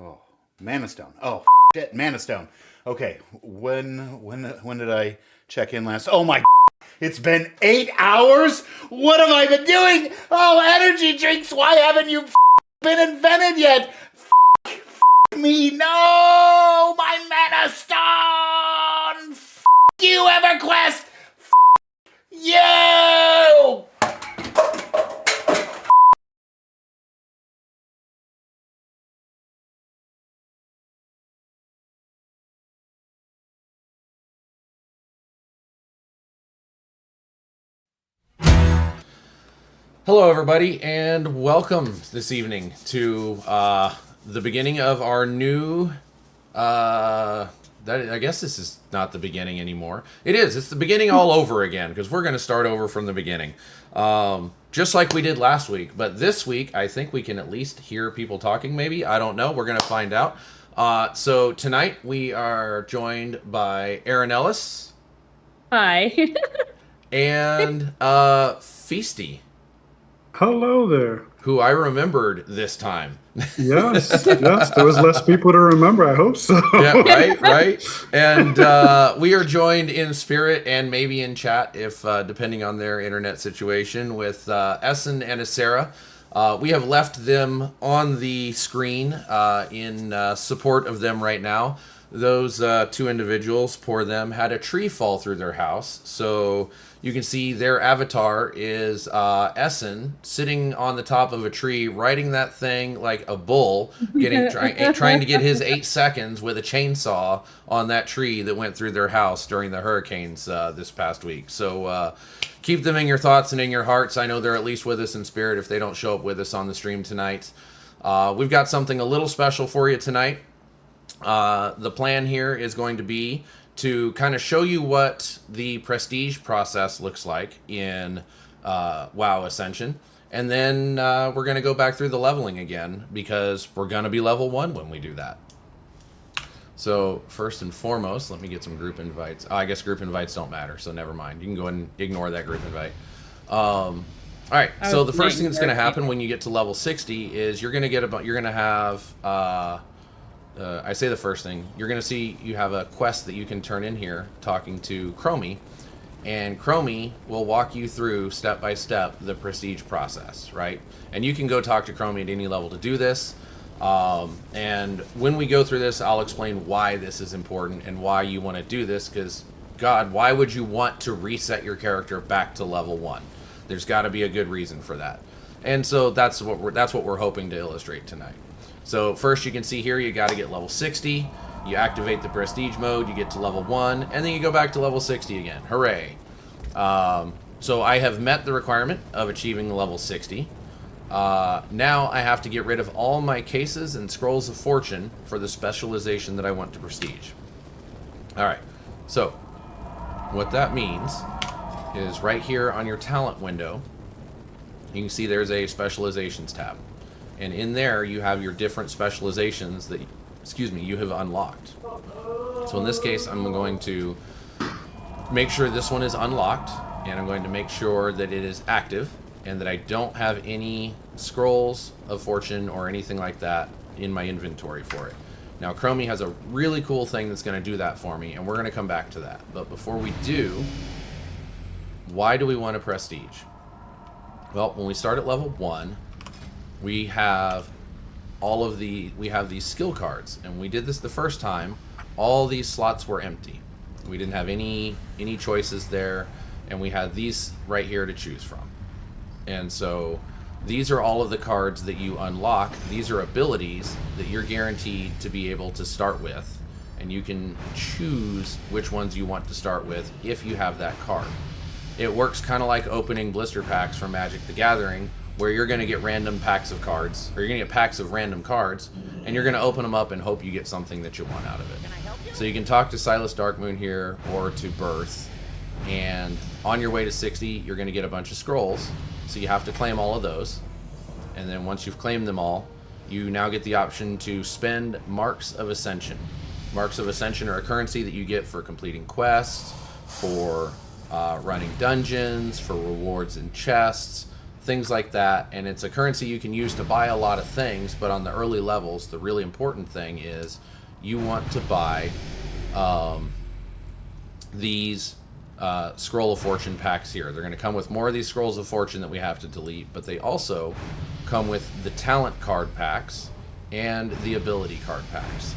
Oh, Mana Stone. Oh, shit, Mana Stone. Okay, when did I check in last? Oh my, it's been 8 hours? What have I been doing? Oh, energy drinks, why haven't you been invented yet? Me, no! My Mana Stone! You, EverQuest! You! Hello, everybody, and welcome this evening to the beginning of our new. I guess this is not the beginning anymore. It is. It's the beginning all over again because we're going to start over from the beginning, just like we did last week. But this week, I think we can at least hear people talking. Maybe, I don't know. We're going to find out. So tonight we are joined by Aaron Ellis. Hi. And Feasty. Hello there. Who I remembered this time. Yes, yes. There was less people to remember. I hope so. Yeah, right. And we are joined in spirit and maybe in chat, if depending on their internet situation, with Essen and Asera. We have left them on the screen in support of them right now. Those two individuals, poor them, had a tree fall through their house. So you can see their avatar is Essen sitting on the top of a tree, riding that thing like a bull, trying to get his 8 seconds with a chainsaw on that tree that went through their house during the hurricanes this past week. So keep them in your thoughts and in your hearts. I know they're at least with us in spirit if they don't show up with us on the stream tonight. We've got something a little special for you tonight. The plan here is going to be to kind of show you what the prestige process looks like in WoW Ascension. And then we're going to go back through the leveling again because we're going to be level 1 when we do that. So first and foremost, let me get some group invites. I guess group invites don't matter, so never mind. You can go ahead and ignore that group invite. All right, so the first thing that's going to happen when you get to level 60 is you're going to have... I say the first thing, you're going to see you have a quest that you can turn in here talking to Chromie, and Chromie will walk you through step by step the prestige process, right? And you can go talk to Chromie at any level to do this. And when we go through this, I'll explain why this is important and why you want to do this, because God, why would you want to reset your character back to level 1? There's got to be a good reason for that. And so that's what we're hoping to illustrate tonight. So first you can see here you got to get level 60, you activate the prestige mode, you get to level 1, and then you go back to level 60 again. Hooray. So I have met the requirement of achieving level 60. Now I have to get rid of all my cases and scrolls of fortune for the specialization that I want to prestige. Alright, so what that means is right here on your talent window, you can see there's a specializations tab. And in there, you have your different specializations that, you have unlocked. So in this case, I'm going to make sure this one is unlocked, and I'm going to make sure that it is active, and that I don't have any scrolls of fortune or anything like that in my inventory for it. Now, Chromie has a really cool thing that's going to do that for me, and we're going to come back to that. But before we do, why do we want to prestige? Well, when we start at level 1, we have these skill cards, and we did this the first time. All these slots were empty. We didn't have any choices there, and we had these right here to choose from. And so these are all of the cards that you unlock. These are abilities that you're guaranteed to be able to start with, and you can choose which ones you want to start with if you have that card. It works kind of like opening blister packs from Magic the Gathering, where you're going to get random packs of cards, or you're going to get packs of random cards, and you're going to open them up and hope you get something that you want out of it. So you can talk to Silas Darkmoon here, or to Birth, and on your way to 60, you're going to get a bunch of scrolls, so you have to claim all of those, and then once you've claimed them all, you now get the option to spend Marks of Ascension. Marks of Ascension are a currency that you get for completing quests, for running dungeons, for rewards and chests, things like that. And it's a currency you can use to buy a lot of things, but on the early levels, the really important thing is you want to buy these Scroll of Fortune packs here. They're going to come with more of these Scrolls of Fortune that we have to delete, but they also come with the talent card packs and the ability card packs.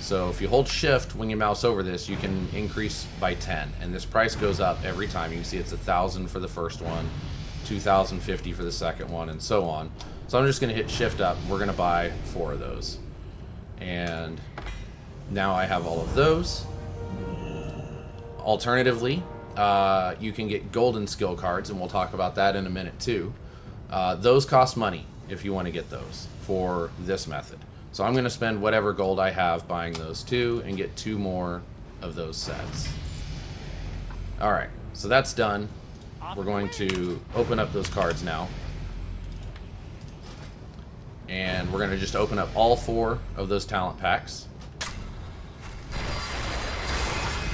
So if you hold shift when you mouse over this, you can increase by 10, and this price goes up every time. You can see it's 1,000 for the first one, 2,050 for the second one, and so on. So I'm just going to hit shift up. We're going to buy 4 of those, and now I have all of those. Alternatively, you can get golden skill cards, and we'll talk about that in a minute too. Those cost money if you want to get those for this method. So I'm going to spend whatever gold I have buying those 2 and get 2 more of those sets. Alright, so that's done. We're going to open up those cards now. And we're going to just open up all 4 of those talent packs.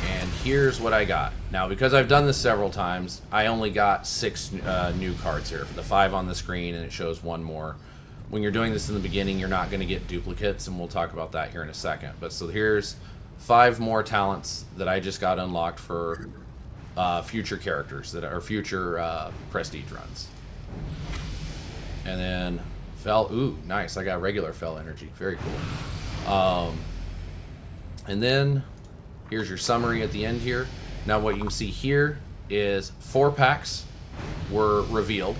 And here's what I got. Now, because I've done this several times, I only got 6 new cards here. For the 5 on the screen, and it shows 1 more. When you're doing this in the beginning, you're not going to get duplicates, and we'll talk about that here in a second. But so here's 5 more talents that I just got unlocked for future characters that are future prestige runs. And then Fel, ooh, nice. I got regular Fel energy. Very cool. And then here's your summary at the end here. Now what you can see here is 4 packs were revealed,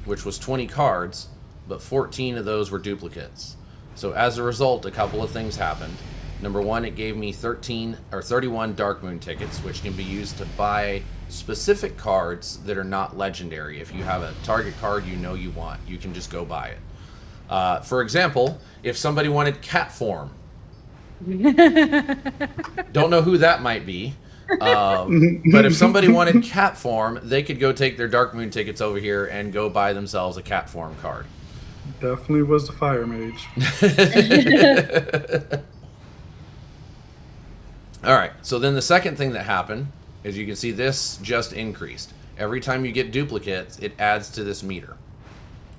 which was 20 cards, but 14 of those were duplicates. So as a result, a couple of things happened. Number one, it gave me 31 Dark Moon tickets, which can be used to buy specific cards that are not legendary. If you have a target card you know you want, you can just go buy it. For example, if somebody wanted cat form, don't know who that might be, but if somebody wanted cat form, they could go take their Dark Moon tickets over here and go buy themselves a cat form card. Definitely was the fire mage. All right, so then the second thing that happened is you can see this just increased. Every time you get duplicates, it adds to this meter.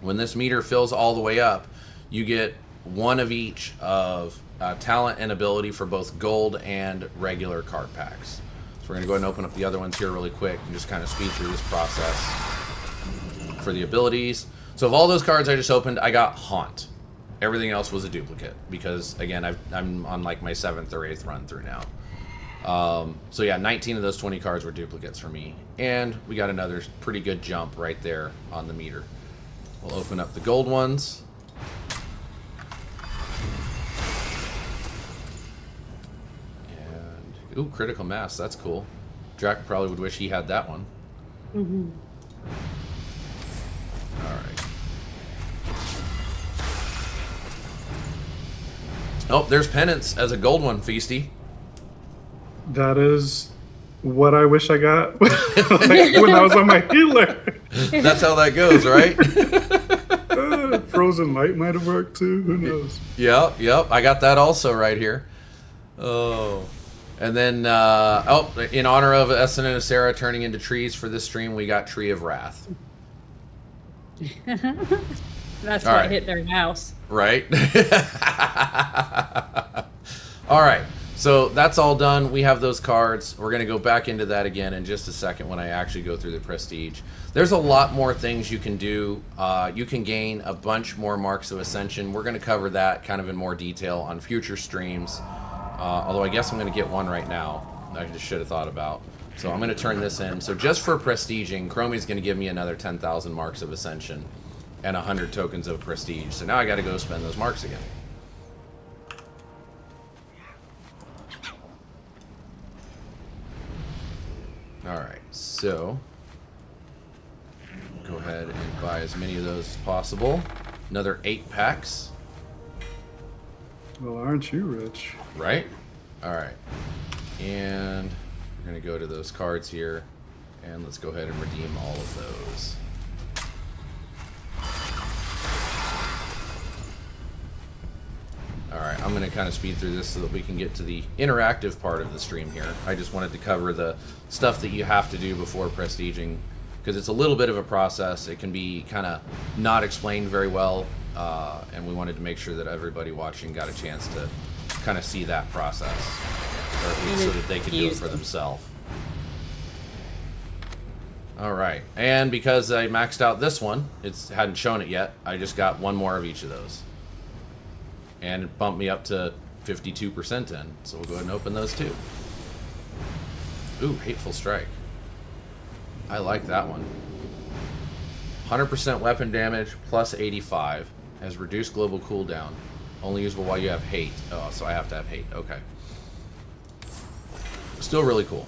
When this meter fills all the way up, you get 1 of each of talent and ability for both gold and regular card packs. So we're going to go ahead and open up the other ones here really quick and just kind of speed through this process for the abilities. So of all those cards I just opened, I got Haunt. Everything else was a duplicate because, again, I'm on like my 7th or 8th run through now. So yeah, 19 of those 20 cards were duplicates for me. And we got another pretty good jump right there on the meter. We'll open up the gold ones. And, ooh, critical mass, that's cool. Drac probably would wish he had that one. Mm-hmm. Alright. Oh, there's Penance as a gold one, Feasty. That is what I wish I got when I was on my healer. That's how that goes, right? Frozen Light might have worked too. Who knows? Yep. I got that also right here. Oh. And then, in honor of Essen and Sarah turning into trees for this stream, we got Tree of Wrath. That's All what right. hit their house. Right? All right. So that's all done. We have those cards. We're going to go back into that again in just a second when I actually go through the prestige. There's a lot more things you can do. You can gain a bunch more marks of Ascension. We're going to cover that kind of in more detail on future streams. Although I guess I'm going to get one right now. I just should have thought about. So I'm going to turn this in. So just for prestiging, Chromie's going to give me another 10,000 marks of Ascension and 100 tokens of prestige. So now I got to go spend those marks again. Alright, so go ahead and buy as many of those as possible. Another 8 packs. Well, aren't you rich? Right? Alright. And we're going to go to those cards here. And let's go ahead and redeem all of those. Alright, I'm going to kind of speed through this so that we can get to the interactive part of the stream here. I just wanted to cover the stuff that you have to do before prestiging because it's a little bit of a process. It can be kind of not explained very well, and we wanted to make sure that everybody watching got a chance to kind of see that process, or at least so that they could do it for themselves. All right, and because I maxed out this one, it hadn't shown it yet, I just got one more of each of those. And it bumped me up to 52% in, so we'll go ahead and open those too. Ooh, Hateful Strike. I like that one. 100% weapon damage, plus 85. Has reduced global cooldown. Only usable while you have hate. Oh, so I have to have hate. Okay. Still really cool.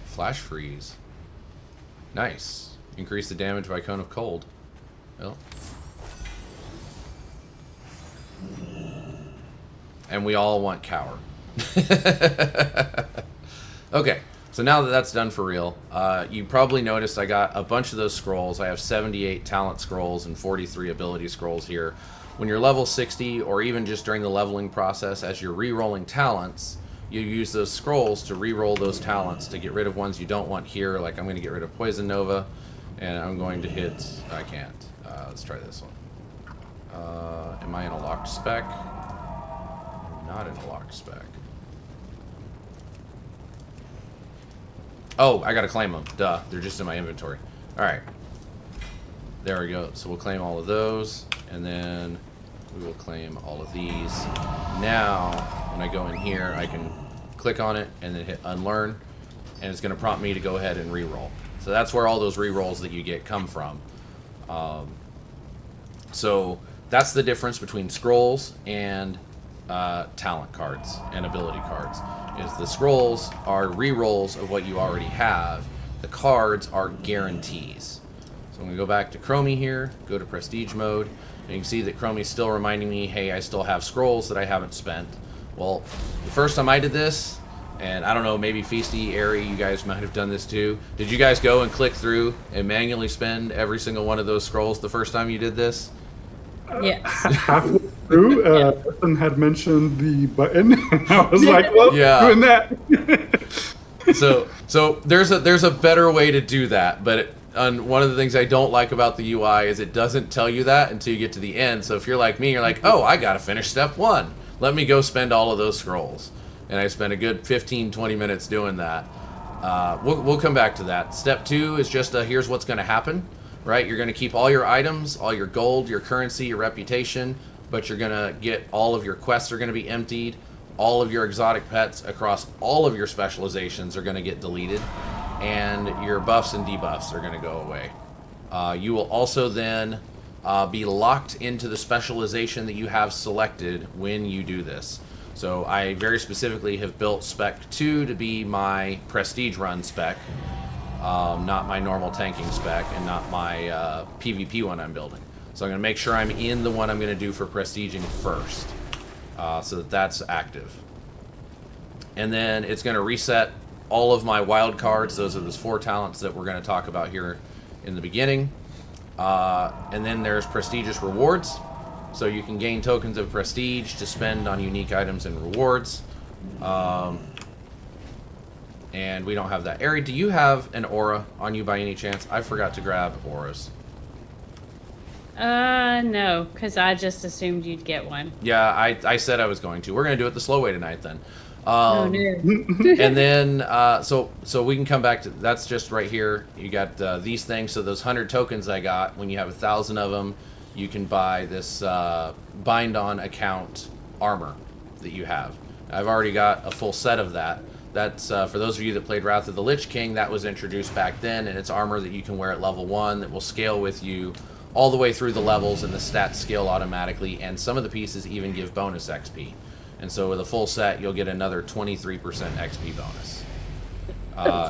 Flash freeze. Nice. Increase the damage by cone of cold. Well. And we all want cower. Okay, so now that that's done for real, you probably noticed I got a bunch of those scrolls. I have 78 talent scrolls and 43 ability scrolls here. When you're level 60, or even just during the leveling process, as you're re-rolling talents, you use those scrolls to re-roll those talents to get rid of ones you don't want here. Like I'm going to get rid of Poison Nova, and I'm going to hit... I can't. Let's try this one. Am I in a locked spec? I'm not in a locked spec. Oh, I gotta claim them. Duh, they're just in my inventory. Alright. There we go. So we'll claim all of those, and then we will claim all of these. Now, when I go in here, I can click on it and then hit unlearn, and it's gonna prompt me to go ahead and re-roll. So that's where all those re-rolls that you get come from. So that's the difference between scrolls and talent cards and ability cards. Is the scrolls are re-rolls of what you already have. The cards are guarantees. So I'm going to go back to Chromie here, go to Prestige mode, and you can see that Chromie's still reminding me, hey, I still have scrolls that I haven't spent. Well, the first time I did this, and I don't know, maybe Feasty, Airy, you guys might have done this too. Did you guys go and click through and manually spend every single one of those scrolls the first time you did this? Yes. Halfway through, Ethan had mentioned the button, and I was like, well, Yeah. doing that. So there's a better way to do that, but one of the things I don't like about the UI is it doesn't tell you that until you get to the end. So if you're like me, you're like, oh, I gotta finish step 1. Let me go spend all of those scrolls. And I spent a good 15-20 minutes doing that. We'll come back to that. Step 2 is just here's what's gonna happen. Right, you're going to keep all your items, all your gold, your currency, your reputation, but you're going to get all of your quests are going to be emptied. All of your exotic pets across all of your specializations are going to get deleted, and your buffs and debuffs are going to go away. You will also then be locked into the specialization that you have selected when you do this. So I very specifically have built Spec 2 to be my Prestige run spec. Not my normal tanking spec, and not my PvP one I'm building. So I'm going to make sure I'm in the one I'm going to do for prestiging first, so that that's active. And then it's going to reset all of my wild cards. Those are those 4 talents that we're going to talk about here in the beginning. And then there's prestigious rewards. So you can gain tokens of prestige to spend on unique items and rewards. And we don't have that. Ari, do you have an aura on you by any chance? I forgot to grab auras. No, because I just assumed you'd get one. Yeah, I said I was going to. We're going to do it the slow way tonight then. Oh, no. And then, so we can come back to, that's just right here. You got these things. So those 100 tokens I got, when you have 1,000 of them, you can buy this bind on account armor that you have. I've already got a full set of that. That's, for those of you that played Wrath of the Lich King, that was introduced back then, and it's armor that you can wear at level 1 that will scale with you all the way through the levels, and the stats scale automatically, and some of the pieces even give bonus XP. And so with a full set, you'll get another 23% XP bonus.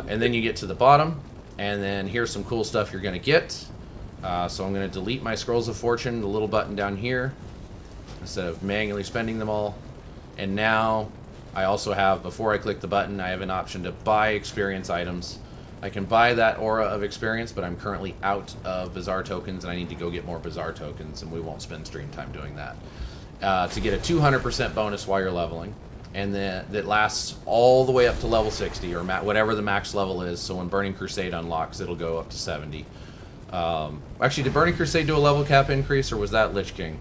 And then you get to the bottom, and then here's some cool stuff you're going to get. So I'm going to delete my Scrolls of Fortune, the little button down here, instead of manually spending them all. And now I also have, before I click the button, I have an option to buy experience items. I can buy that aura of experience, but I'm currently out of Bazaar tokens, and I need to go get more Bazaar tokens, and we won't spend stream time doing that. to get a 200% bonus while you're leveling. And then that lasts all the way up to level 60 or whatever the max level is. So when Burning Crusade unlocks, it'll go up to 70. Actually, did Burning Crusade do a level cap increase, or was that Lich King?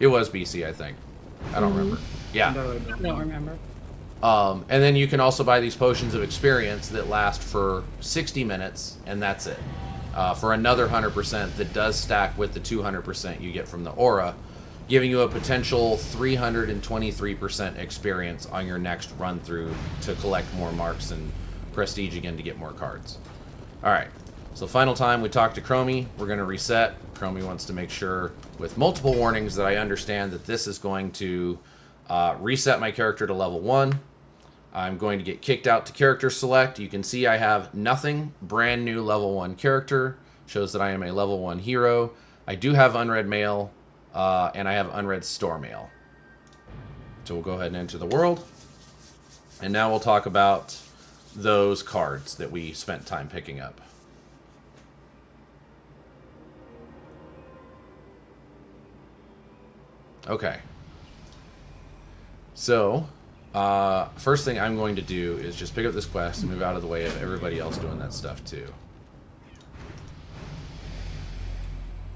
It was BC, I think. I don't remember. Yeah. No, I don't remember. And then you can also buy these potions of experience that last for 60 minutes, and that's it. For another 100% that does stack with the 200% you get from the aura, giving you a potential 323% experience on your next run through to collect more marks and prestige again to get more cards. Alright, so final time we talk to Chromie. We're going to reset. Chromie wants to make sure, with multiple warnings, that I understand that this is going to reset my character to level 1. I'm going to get kicked out to character select. You can see I have nothing. Brand new level 1 character. Shows that I am a level 1 hero. I do have unread mail. And I have unread store mail. So we'll go ahead and enter the world. And now we'll talk about those cards that we spent time picking up. Okay. So, first thing I'm going to do is just pick up this quest and move out of the way of everybody else doing that stuff too.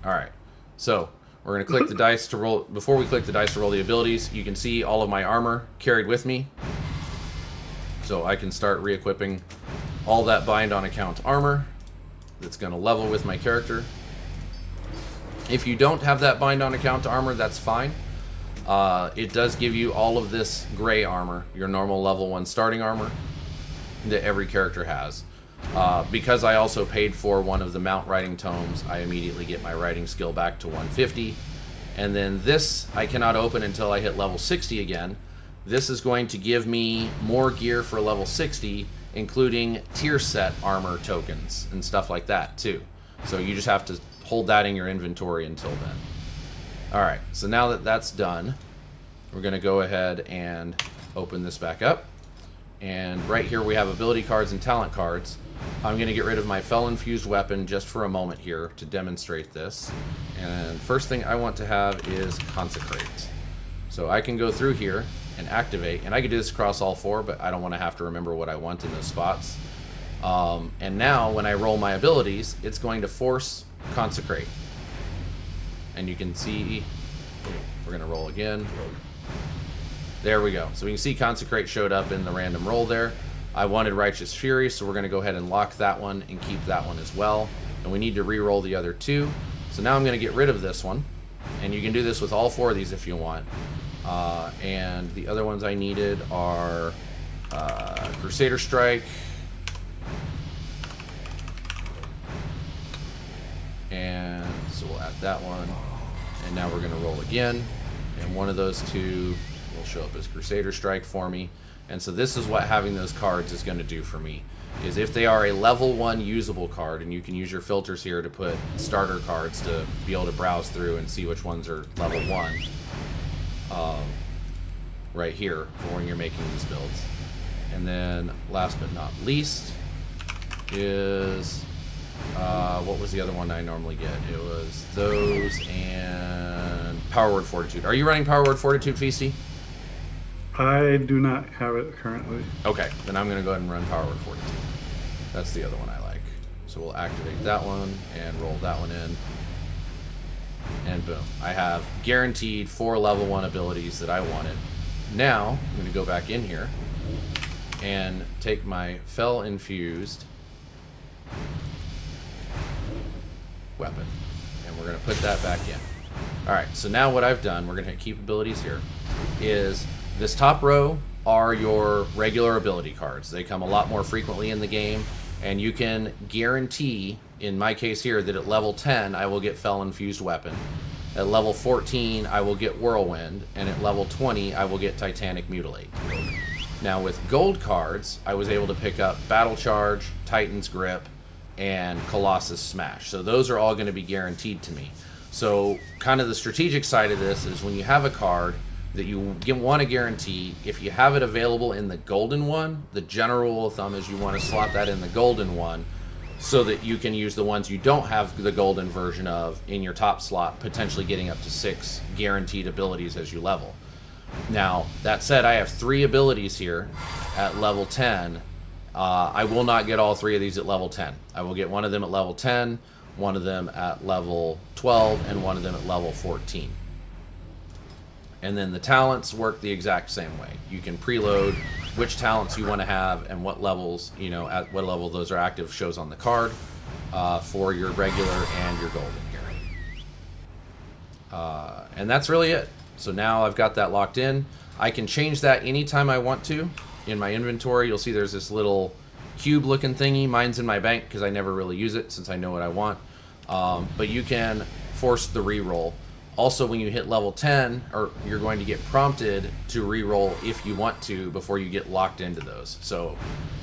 Alright. So, we're going to click the dice to roll. Before we click the dice to roll the abilities, you can see all of my armor carried with me. So I can start re-equipping all that bind on account armor that's going to level with my character. If you don't have that bind on account armor, that's fine. It does give you all of this gray armor, your normal level 1 starting armor that every character has. Because I also paid for one of the mount riding tomes, I immediately get my riding skill back to 150. And then this I cannot open until I hit level 60 again. This is going to give me more gear for level 60, including tier set armor tokens and stuff like that too. So you just have to hold that in your inventory until then. Alright, so now that that's done, we're going to go ahead and open this back up. And right here we have ability cards and talent cards. I'm going to get rid of my Fel-infused weapon just for a moment here to demonstrate this. And first thing I want to have is Consecrate. So I can go through here and activate, and I could do this across all 4, but I don't want to have to remember what I want in those spots. And now when I roll my abilities, it's going to force Consecrate. And you can see, we're going to roll again. There we go. So we can see Consecrate showed up in the random roll there. I wanted Righteous Fury, so we're going to go ahead and lock that one and keep that one as well. And we need to re-roll the other 2. So now I'm going to get rid of this one. And you can do this with all 4 of these if you want. And the other ones I needed are Crusader Strike. And so we'll add that one. And now we're going to roll again. And one of those 2 will show up as Crusader Strike for me. And so this is what having those cards is going to do for me. Is if they are a level 1 usable card, and you can use your filters here to put starter cards to be able to browse through and see which ones are level 1. Right here for when you're making these builds. And then last but not least is what was the other one I normally get? It was those and Power Word Fortitude. Are you running Power Word Fortitude, Feasty? I do not have it currently. Okay, then I'm going to go ahead and run Power Word Fortitude. That's the other one I like. So we'll activate that one and roll that one in. And boom. I have guaranteed 4 level 1 abilities that I wanted. Now, I'm going to go back in here and take my Fel-infused weapon. And we're going to put that back in. Alright, so now what I've done, we're going to keep abilities here, is this top row are your regular ability cards. They come a lot more frequently in the game, and you can guarantee, in my case here, that at level 10 I will get Fel-infused weapon. At level 14 I will get Whirlwind, and at level 20 I will get Titanic Mutilate. Now with gold cards, I was able to pick up Battle Charge, Titan's Grip, and Colossus Smash. So those are all going to be guaranteed to me. So kind of the strategic side of this is when you have a card that you want to guarantee, if you have it available in the golden one, the general rule of thumb is you want to slot that in the golden one so that you can use the ones you don't have the golden version of in your top slot, potentially getting up to 6 guaranteed abilities as you level. Now, that said, I have 3 abilities here at level 10. I will not get all 3 of these at level 10. I will get one of them at level 10, one of them at level 12, and one of them at level 14. And then the talents work the exact same way. You can preload which talents you want to have and what levels, at what level those are active shows on the card for your regular and your golden here. And that's really it. So now I've got that locked in. I can change that anytime I want to. In my inventory, you'll see there's this little cube looking thingy. Mine's in my bank because I never really use it since I know what I want. But you can force the reroll. Also, when you hit level 10, you're going to get prompted to reroll if you want to before you get locked into those. So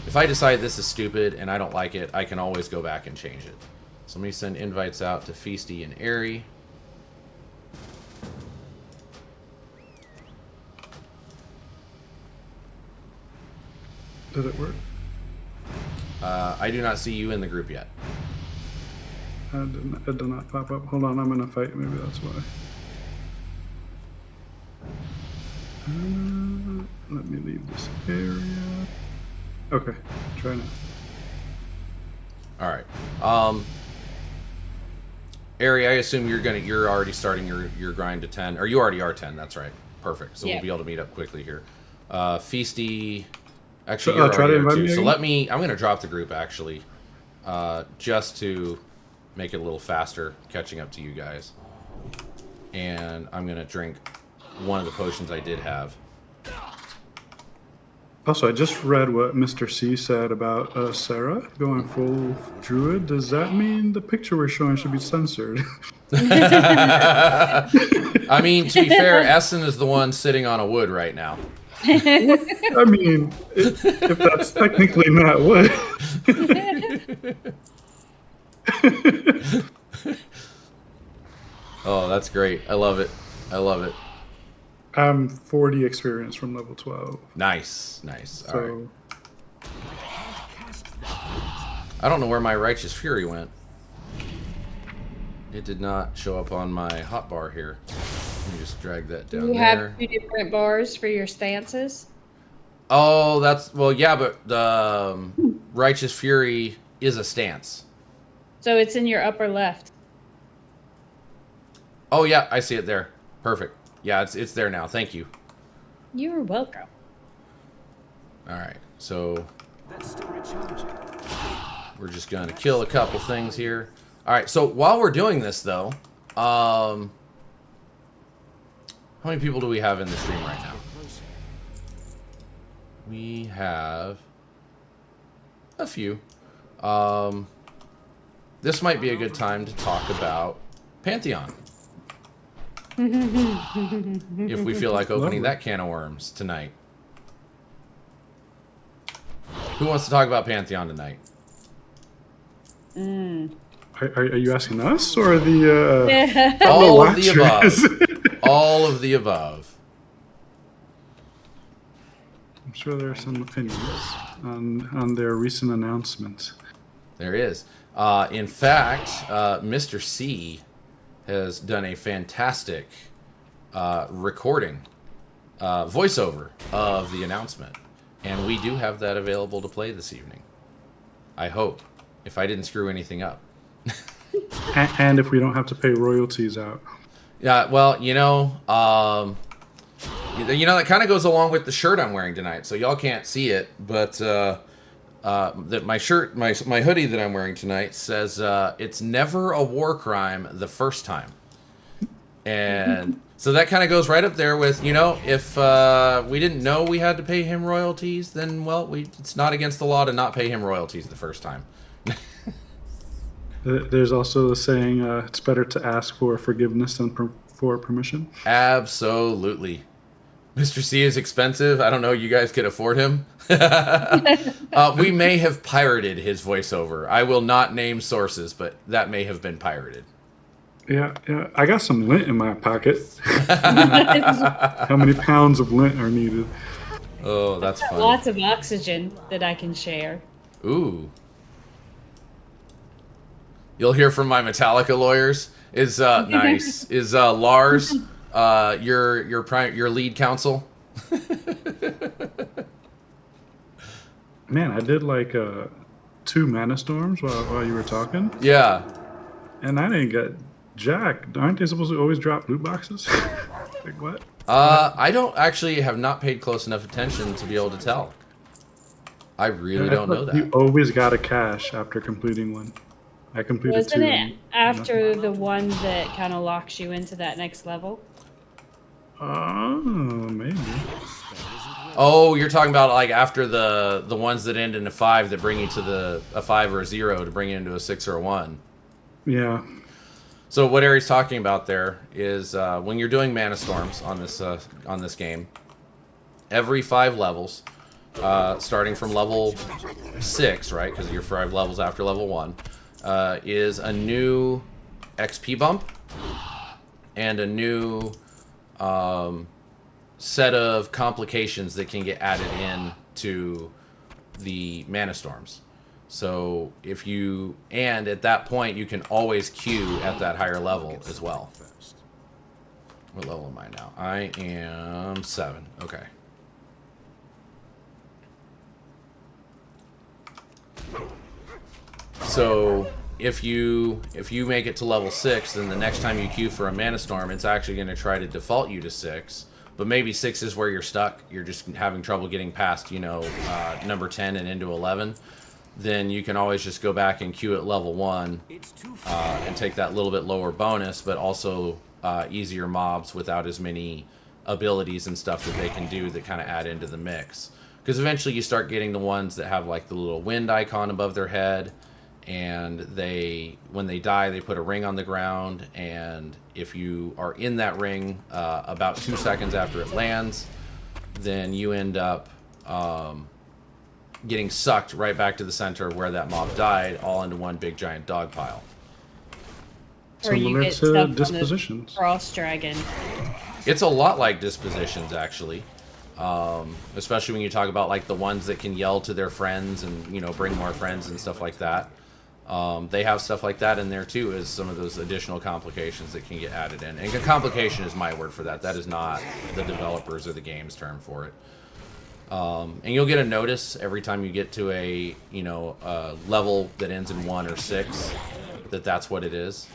if I decide this is stupid and I don't like it, I can always go back and change it. So let me send invites out to Feasty and Airy. Did it work? I do not see you in the group yet. It did not pop up. Hold on, I'm in a fight. Maybe that's why. Let me leave this area. Okay, try now. All right. Ari, I assume you're already starting your grind to 10, or you already are 10. That's right. Perfect. So we'll be able to meet up quickly here. Feasty. Actually, you're try to already invite there me too. again? So I'm going to drop the group actually, just to make it a little faster catching up to you guys. And I'm going to drink one of the potions I did have. Also, I just read what Mr. C said about Sarah going full druid. Does that mean the picture we're showing should be censored? I mean, to be fair, Essen is the one sitting on a wood right now. I mean, if that's technically not wood. Oh, that's great. I love it. I love it. I'm 40 experience from level 12. Nice. Nice. All right. So, I don't know where my Righteous Fury went. It did not show up on my hotbar here. Let me just drag that down You there. have 2 different bars for your stances. Oh, well, yeah, but the Righteous Fury is a stance. So it's in your upper left. Oh, yeah, I see it there. Perfect. Yeah, it's there now. Thank you. You're welcome. All right, so we're just going to kill a couple things here. All right, so while we're doing this, though, how many people do we have in the stream right now? We have a few. This might be a good time to talk about Pantheon. If we feel like opening that can of worms tonight. Who wants to talk about Pantheon tonight? are you asking us or the? All of the watchers? above. All of the above. I'm sure there are some opinions on their recent announcement. There is. In fact, Mr. C has done a fantastic recording, voiceover of the announcement. And we do have that available to play this evening. I hope, if I didn't screw anything up. And if we don't have to pay royalties out. Yeah, well, that kind of goes along with the shirt I'm wearing tonight. So y'all can't see it, but that my shirt, my hoodie that I'm wearing tonight says it's never a war crime the first time. And so that kind of goes right up there with, if we didn't know we had to pay him royalties, then, well, it's not against the law to not pay him royalties the first time. There's also the saying, it's better to ask for forgiveness than for permission. Absolutely. Mr. C is expensive. I don't know. You guys could afford him. We may have pirated his voiceover. I will not name sources, but that may have been pirated. Yeah. I got some lint in my pocket. How many pounds of lint are needed? Oh, that's funny. Lots of oxygen that I can share. Ooh. You'll hear from my Metallica lawyers. Is nice. Is Lars your lead counsel? Man, I did like 2 mana storms while you were talking, Yeah. and I didn't get jack. Aren't they supposed to always drop loot boxes? Like what? I don't actually have not paid close enough attention to be able to tell. I really I don't know thought You that. always got a cash after completing one. I completed Wasn't 2. it after the one that kind of locks you into that next level? Oh, maybe. Oh, you're talking about like after the ones that end in a 5 that bring you to a 5 or a 0 to bring you into a 6 or a 1. Yeah. So what Ari's talking about there is when you're doing mana storms on this game, every 5 levels, starting from level 6, right? Because you're 5 levels after level 1, is a new XP bump and a new set of complications that can get added in to the mana storms. So and at that point you can always queue at that higher level as well. What level am I now? I am 7. Okay. So if you make it to level 6, then the next time you queue for a mana storm, it's actually going to try to default you to 6. But maybe 6 is where you're stuck. You're just having trouble getting past, number 10 and into 11. Then you can always just go back and queue at level 1 and take that little bit lower bonus, but also easier mobs without as many abilities and stuff that they can do that kind of add into the mix. Because eventually you start getting the ones that have like the little wind icon above their head, and when they die, they put a ring on the ground, and if you are in that ring about 2 seconds after it lands, then you end up getting sucked right back to the center of where that mob died, all into one big giant dog pile. Or you Similar get to stuck on the dispositions. Frost Dragon. It's a lot like dispositions, actually. Especially when you talk about like the ones that can yell to their friends and bring more friends and stuff like that. They have stuff like that in there too, as some of those additional complications that can get added in. And complication is my word for that. That is not the developers or the game's term for it. And you'll get a notice every time you get to a level that ends in 1 or 6 that's what it is.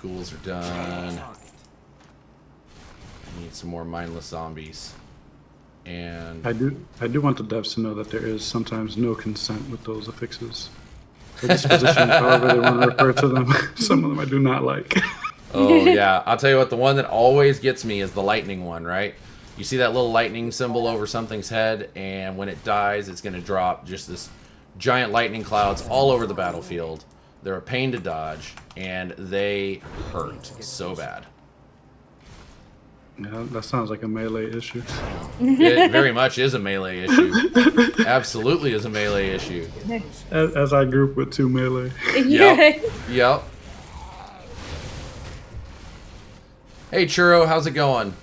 Ghouls are done. I need some more mindless zombies. And I do want the devs to know that there is sometimes no consent with those affixes. Or dispositions, however they want to refer to them. Some of them I do not like. oh yeah, I'll tell you what, the one that always gets me is the lightning one, right? You see that little lightning symbol over something's head, and when it dies, it's going to drop just this giant lightning clouds all over the battlefield. They're a pain to dodge, and they hurt so bad. Yeah, that sounds like a melee issue. It very much is a melee issue. Absolutely is a melee issue. As I group with 2 melee. Yep. Yep. Hey Churro, how's it going?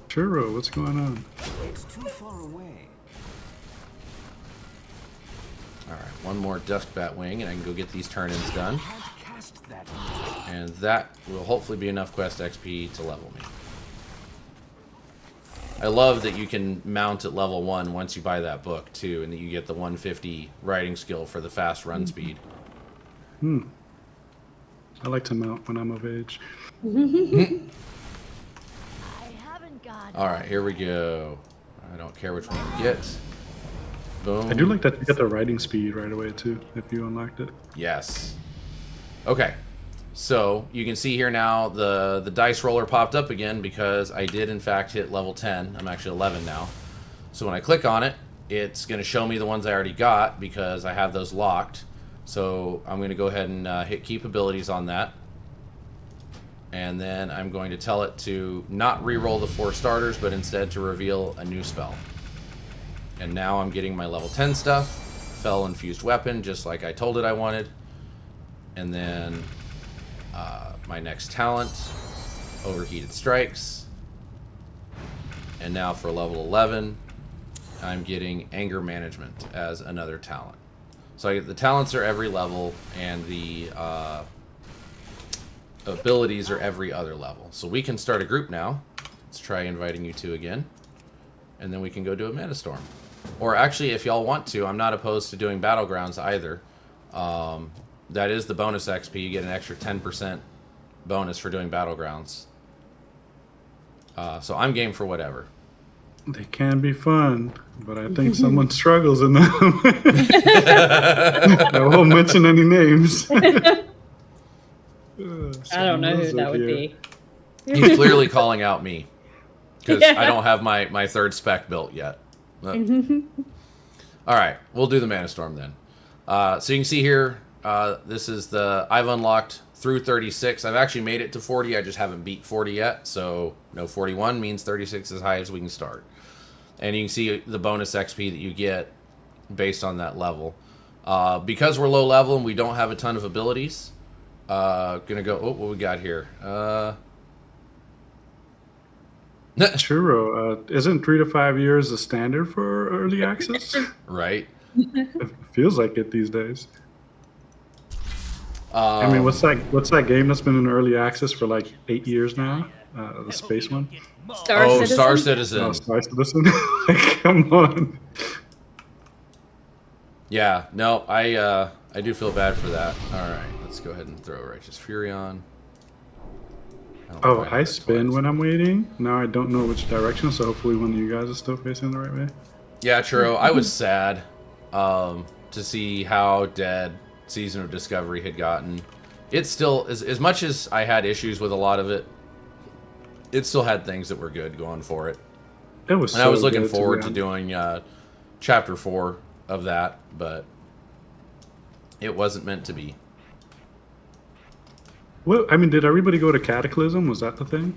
Churro, what's going on? It's too far away. Alright, one more Dusk Bat Wing, and I can go get these turn-ins done. Can't cast that. And that will hopefully be enough quest XP to level me. I love that you can mount at level 1 once you buy that book, too, and that you get the 150 riding skill for the fast run speed. I like to mount when I'm of age. Alright, here we go. I don't care which one you get. Boom. I do like that you get the riding speed right away too, if you unlocked it. Yes. Okay. So you can see here now the dice roller popped up again because I did in fact hit level 10. I'm actually 11 now. So when I click on it, it's going to show me the ones I already got because I have those locked. So I'm going to go ahead and hit keep abilities on that. And then I'm going to tell it to not re-roll the 4 starters, but instead to reveal a new spell. And now I'm getting my level 10 stuff. Fell infused weapon, just like I told it I wanted. And then my next talent, overheated strikes. And now for level 11, I'm getting anger management as another talent. So the talents are every level, and the abilities are every other level. So we can start a group now. Let's try inviting you two again. And then we can go do a mana storm. Or actually, if y'all want to, I'm not opposed to doing battlegrounds either. That is the bonus XP. You get an extra 10% bonus for doing battlegrounds. So I'm game for whatever. They can be fun, but I think someone struggles in them. I won't mention any names. I don't know who that would be. He's clearly calling out me. Because I don't have my third spec built yet. Alright, we'll do the Mana Storm then. So you can see here, this is I've unlocked through 36. I've actually made it to 40, I just haven't beat 40 yet. So, 41 means 36 is as high as we can start. And you can see the bonus XP that you get based on that level. Because we're low level and we don't have a ton of abilities, gonna go, what we got here? Churro, isn't 3 to 5 years the standard for early access? Right. It feels like it these days. I mean, what's that game that's been in early access for like 8 years now? The space one? Star Citizen? Star Citizen. Oh, Star Citizen? Come on. Yeah, no, I do feel bad for that. Alright, let's go ahead and throw Righteous Fury on. I spin when I'm waiting. Now I don't know which direction, so hopefully one of you guys is still facing the right way. Yeah, Churro, I was sad to see how dead Season of Discovery had gotten. It still, as much as I had issues with a lot of it, it still had things that were good going for it. It was and I was looking forward to doing Chapter 4 of that, but it wasn't meant to be. Well, I mean, did everybody go to Cataclysm? Was that the thing?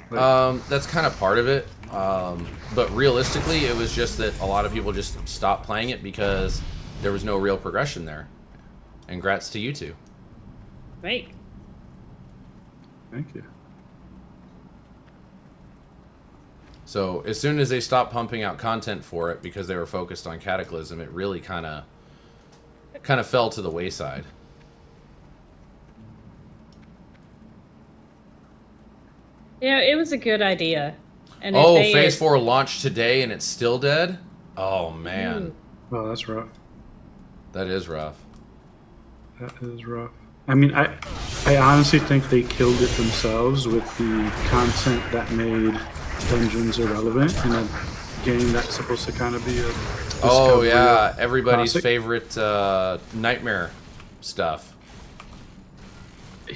That's kind of part of it. But realistically, it was just that a lot of people just stopped playing it because there was no real progression there. And grats to you two. Right. Thank you. So as soon as they stopped pumping out content for it because they were focused on Cataclysm, it really kind of fell to the wayside. Yeah, it was a good idea. And Phase 4 launched today and it's still dead? Oh, man. Oh, that's rough. That is rough. That is rough. I mean, I honestly think they killed it themselves with the content that made dungeons irrelevant in a game that's supposed to kind of be a Oh, yeah. Everybody's classic. favorite nightmare stuff.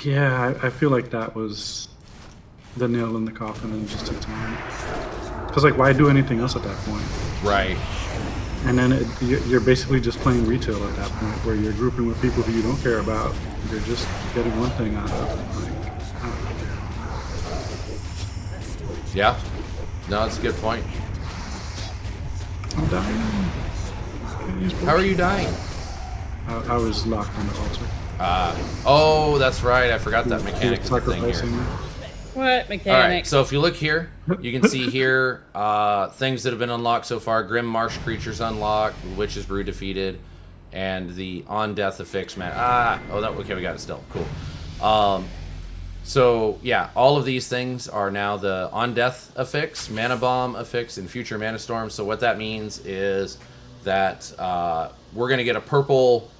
Yeah, I feel like that was the nail in the coffin and it just took time. Because, like, why do anything else at that point? Right. And then you're basically just playing retail at that point, where you're grouping with people who you don't care about. You're just getting one thing out of it. Like, Yeah. No, that's a good point. I'm dying. How are you dying? I was locked on the altar. Oh, that's right. I forgot that mechanic is a thing here. Sacrificing me. What mechanic? All right, so if you look here, you can see here things that have been unlocked so far. Grim Marsh Creatures unlocked, Witch's Brew defeated, and the On Death affix, man. Okay, we got it still. Cool. So, yeah, all of these things are now the On Death affix, Mana Bomb affix, and Future Mana Storm. So what that means is that we're going to get a purple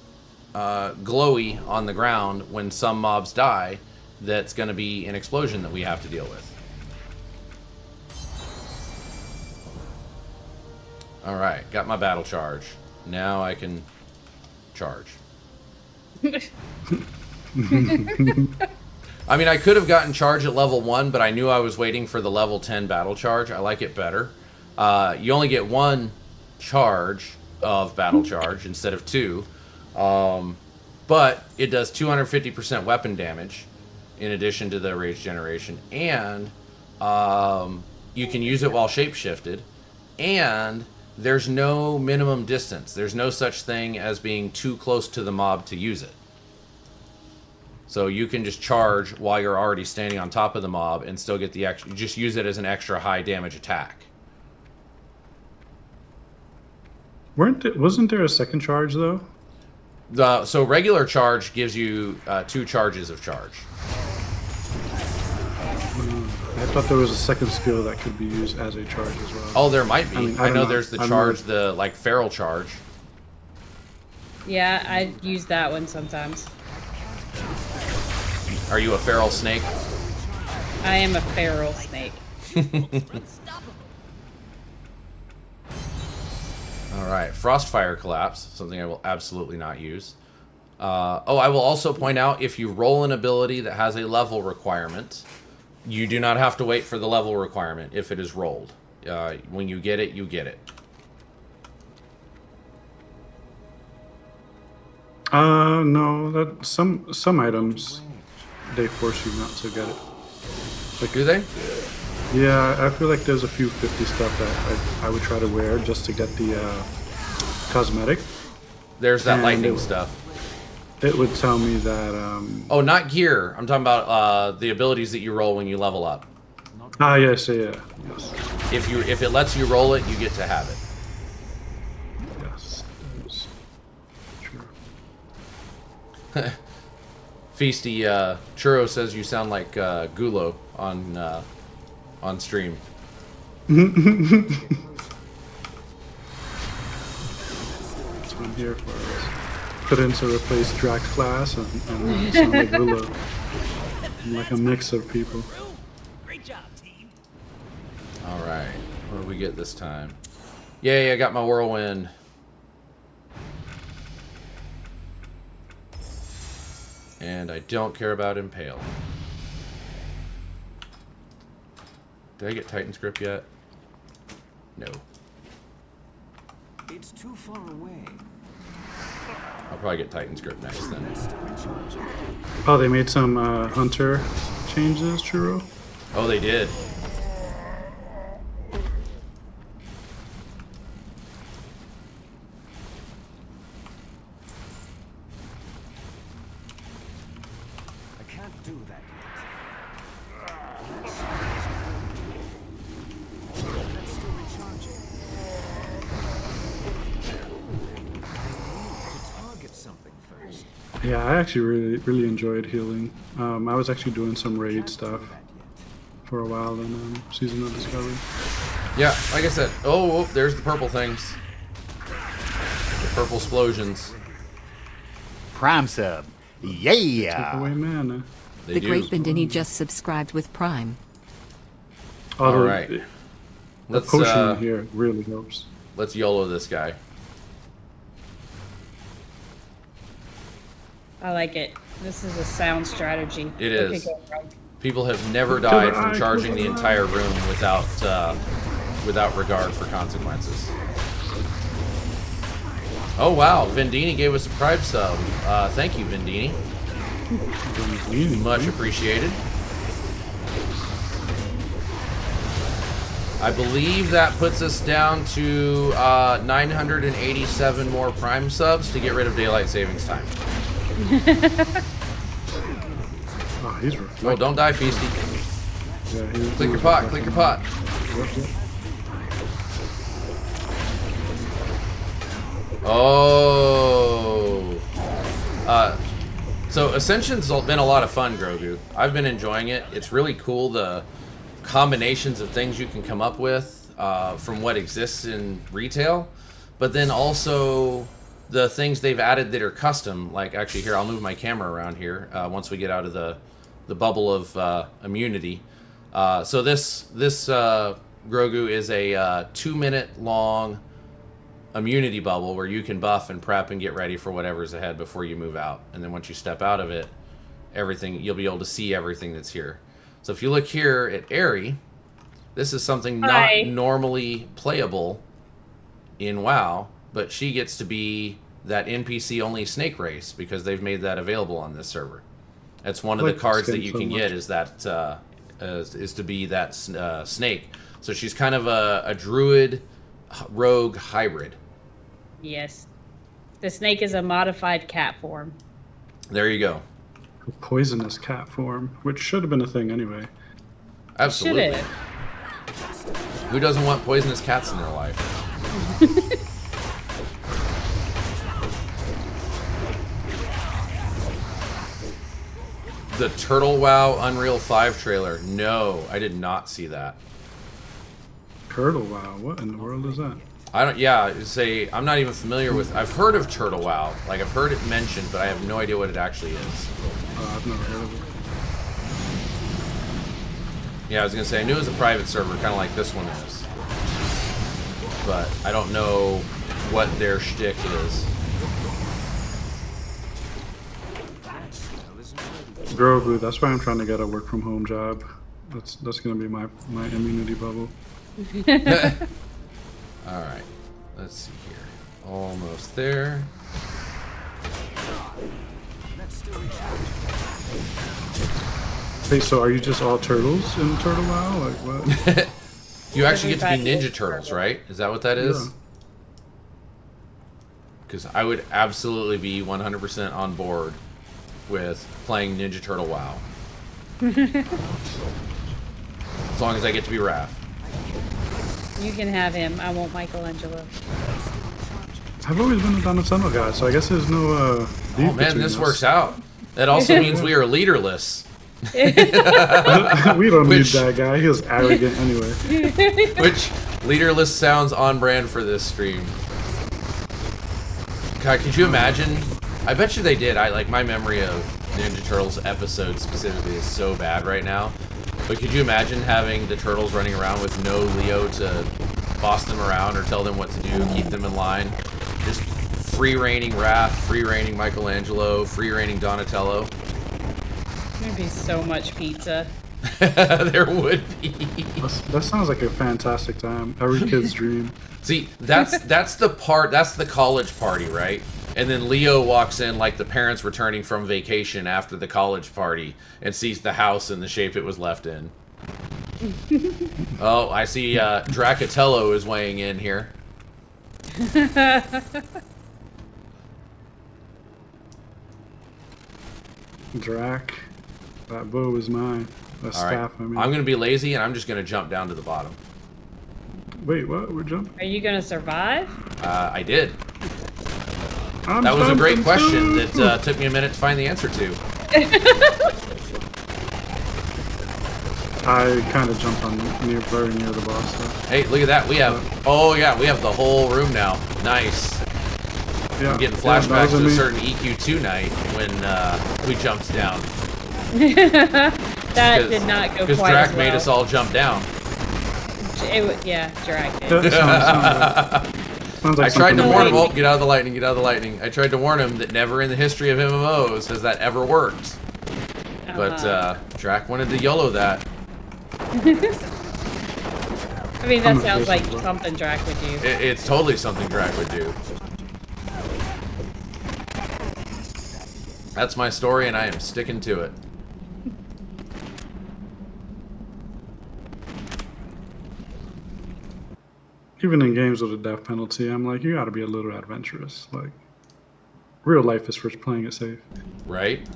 glowy on the ground when some mobs die. That's going to be an explosion that we have to deal with. All right, got my battle charge. Now I can charge. I mean, I could have gotten charge at level 1, but I knew I was waiting for the level 10 battle charge. I like it better. You only get 1 charge of battle charge instead of 2. But it does 250% weapon damage in addition to the rage generation. And you can use it while shapeshifted. And there's no minimum distance. There's no such thing as being too close to the mob to use it. So you can just charge while you're already standing on top of the mob and still get the extra. You just use it as an extra high damage attack. Wasn't there a second charge though? So regular charge gives you 2 charges of charge. I thought there was a second skill that could be used as a charge as well. Oh, there might be. I I don't know know. there's the I'm charge, not- the like feral charge. Yeah, I use that one sometimes. Are you a feral snake? I am a feral snake. All right, Frostfire Collapse, something I will absolutely not use. I will also point out, if you roll an ability that has a level requirement, you do not have to wait for the level requirement if it is rolled. When you get it, you get it. No, that some items they force you not to get it. Do they? Yeah, I feel like there's a few 50 stuff that I would try to wear just to get the cosmetic. There's that And lightning it- stuff. It would tell me that Oh, not gear. I'm talking about the abilities that you roll when you level up. yes. If it lets you roll it, you get to have it. Yes. That is true. Feasty Churro says you sound like Gulo on stream. That's what I'm here for. Is put in to replace Drax Class and sound like Willow. I'm like a mix of people. All right, what do we get this time? Yay, I got my whirlwind. And I don't care about Impale. Did I get Titan's Grip yet? No. It's too far away. I'll probably get Titan's Grip next then. Recharging. Oh, they made some Hunter changes, Churro? Oh, they did. I can't do that yet. That's still recharging. To target something first. Yeah, I actually really enjoyed healing. I was actually doing some raid stuff That yet. for a while in Season of Discovery. Yeah, like I said. Oh, there's the purple things. The purple explosions. Prime sub. Take Yeah. away mana. They The do. Great Bendini just subscribed with Prime. Oh, All the- right. The Let's potion here really helps. let's YOLO this guy. I like it. This is a sound strategy. It What could is. go wrong? People have never Kill died the from eye, charging kill the the entire room without regard for consequences. Oh wow, Vendini gave us a Prime sub. Thank you, Vendini. Much appreciated. I believe that puts us down to 987 more Prime subs to get rid of daylight savings time. Oh, he's Oh, reflecting. don't die, Feasty. Yeah, Click your pot, click your pot. Oh. So Ascension's been a lot of fun, Grogu. I've been enjoying it. It's really cool, the combinations of things you can come up with from what exists in retail, but then also the things they've added that are custom. Like, actually, here, I'll move my camera around here once we get out of the bubble of immunity. So this Grogu is a 2-minute long immunity bubble where you can buff and prep and get ready for whatever's ahead before you move out. And then once you step out of it, you'll be able to see everything that's here. So if you look here at Aerie, this is something Hi. not normally playable in WoW, but she gets to be that NPC only snake race because they've made that available on this server. That's one of I the like cards this that game you so can much. get is that is to be that snake. So she's kind of a druid rogue hybrid. Yes. The snake is a modified cat form. There you go. Poisonous cat form, which should have been a thing anyway. Absolutely. Should've. Who doesn't want poisonous cats in their life? The Turtle WoW Unreal 5 trailer. No, I did not see that. Turtle WoW. What in the world is that? I don't. Yeah, I'm not even familiar with. I've heard of Turtle WoW. Like I've heard it mentioned, but I have no idea what it actually is. I've never heard of it. Yeah, I was gonna say I knew it was a private server, kind of like this one is, but I don't know what their shtick is. Grogu. That's why I'm trying to get a work from home job. That's gonna be my immunity bubble. All right, let's see here. Almost there. Hey, so are you just all turtles in Turtle WoW? Like what? You actually get to be Ninja Turtles, right? Is that what that is? Yeah. Because I would absolutely be 100% on board with playing Ninja Turtle WoW. As long as I get to be Raph. You can have him. I want Michelangelo. I've always been a Donatello guy, so I guess there's no beef Oh man, between this us. works out. That also means we are leaderless. We don't need Which- that guy. He was arrogant anyway. Which leaderless sounds on brand for this stream. God, could you imagine? I bet you they did. I like my memory of Ninja Turtles episode specifically is so bad right now. But could you imagine having the turtles running around with no Leo to boss them around or tell them what to do, keep them in line? Just free reigning Raph, free reigning Michelangelo, free reigning Donatello. There'd be so much pizza. There would be. That sounds like a fantastic time. Every kid's dream. See, that's the college party, right? And then Leo walks in like the parents returning from vacation after the college party and sees the house in the shape it was left in. Oh, I see Dracatello is weighing in here. Drac, that bow is mine. That All right, staff, I mean. I'm going to be lazy and I'm just going to jump down to the bottom. Wait, what? We're jumping? Are you gonna survive? I did. I'm That was a great jumping question too. that took me a minute to find the answer to. I kind of jumped on very near the boss though. Hey, look at that. We have, oh yeah, we have the whole room now. Nice. Yeah, I'm getting that flashbacks to wasn't a me. certain EQ2 night when we jumped down. That did not go Because quite Drac as made well. us all jump down. Yeah, Drac did. That sounds like I tried to something warn him. like- Oh, get out of the lightning, get out of the lightning. I tried to warn him that never in the history of MMOs has that ever worked. But Drac wanted to YOLO that. I mean, that I'm sounds like impatient, bro. something Drac would do. It's totally something Drac would do. That's my story, and I am sticking to it. Even in games with a death penalty, I'm like, you gotta be a little adventurous. Like, real life is for playing it safe. Right?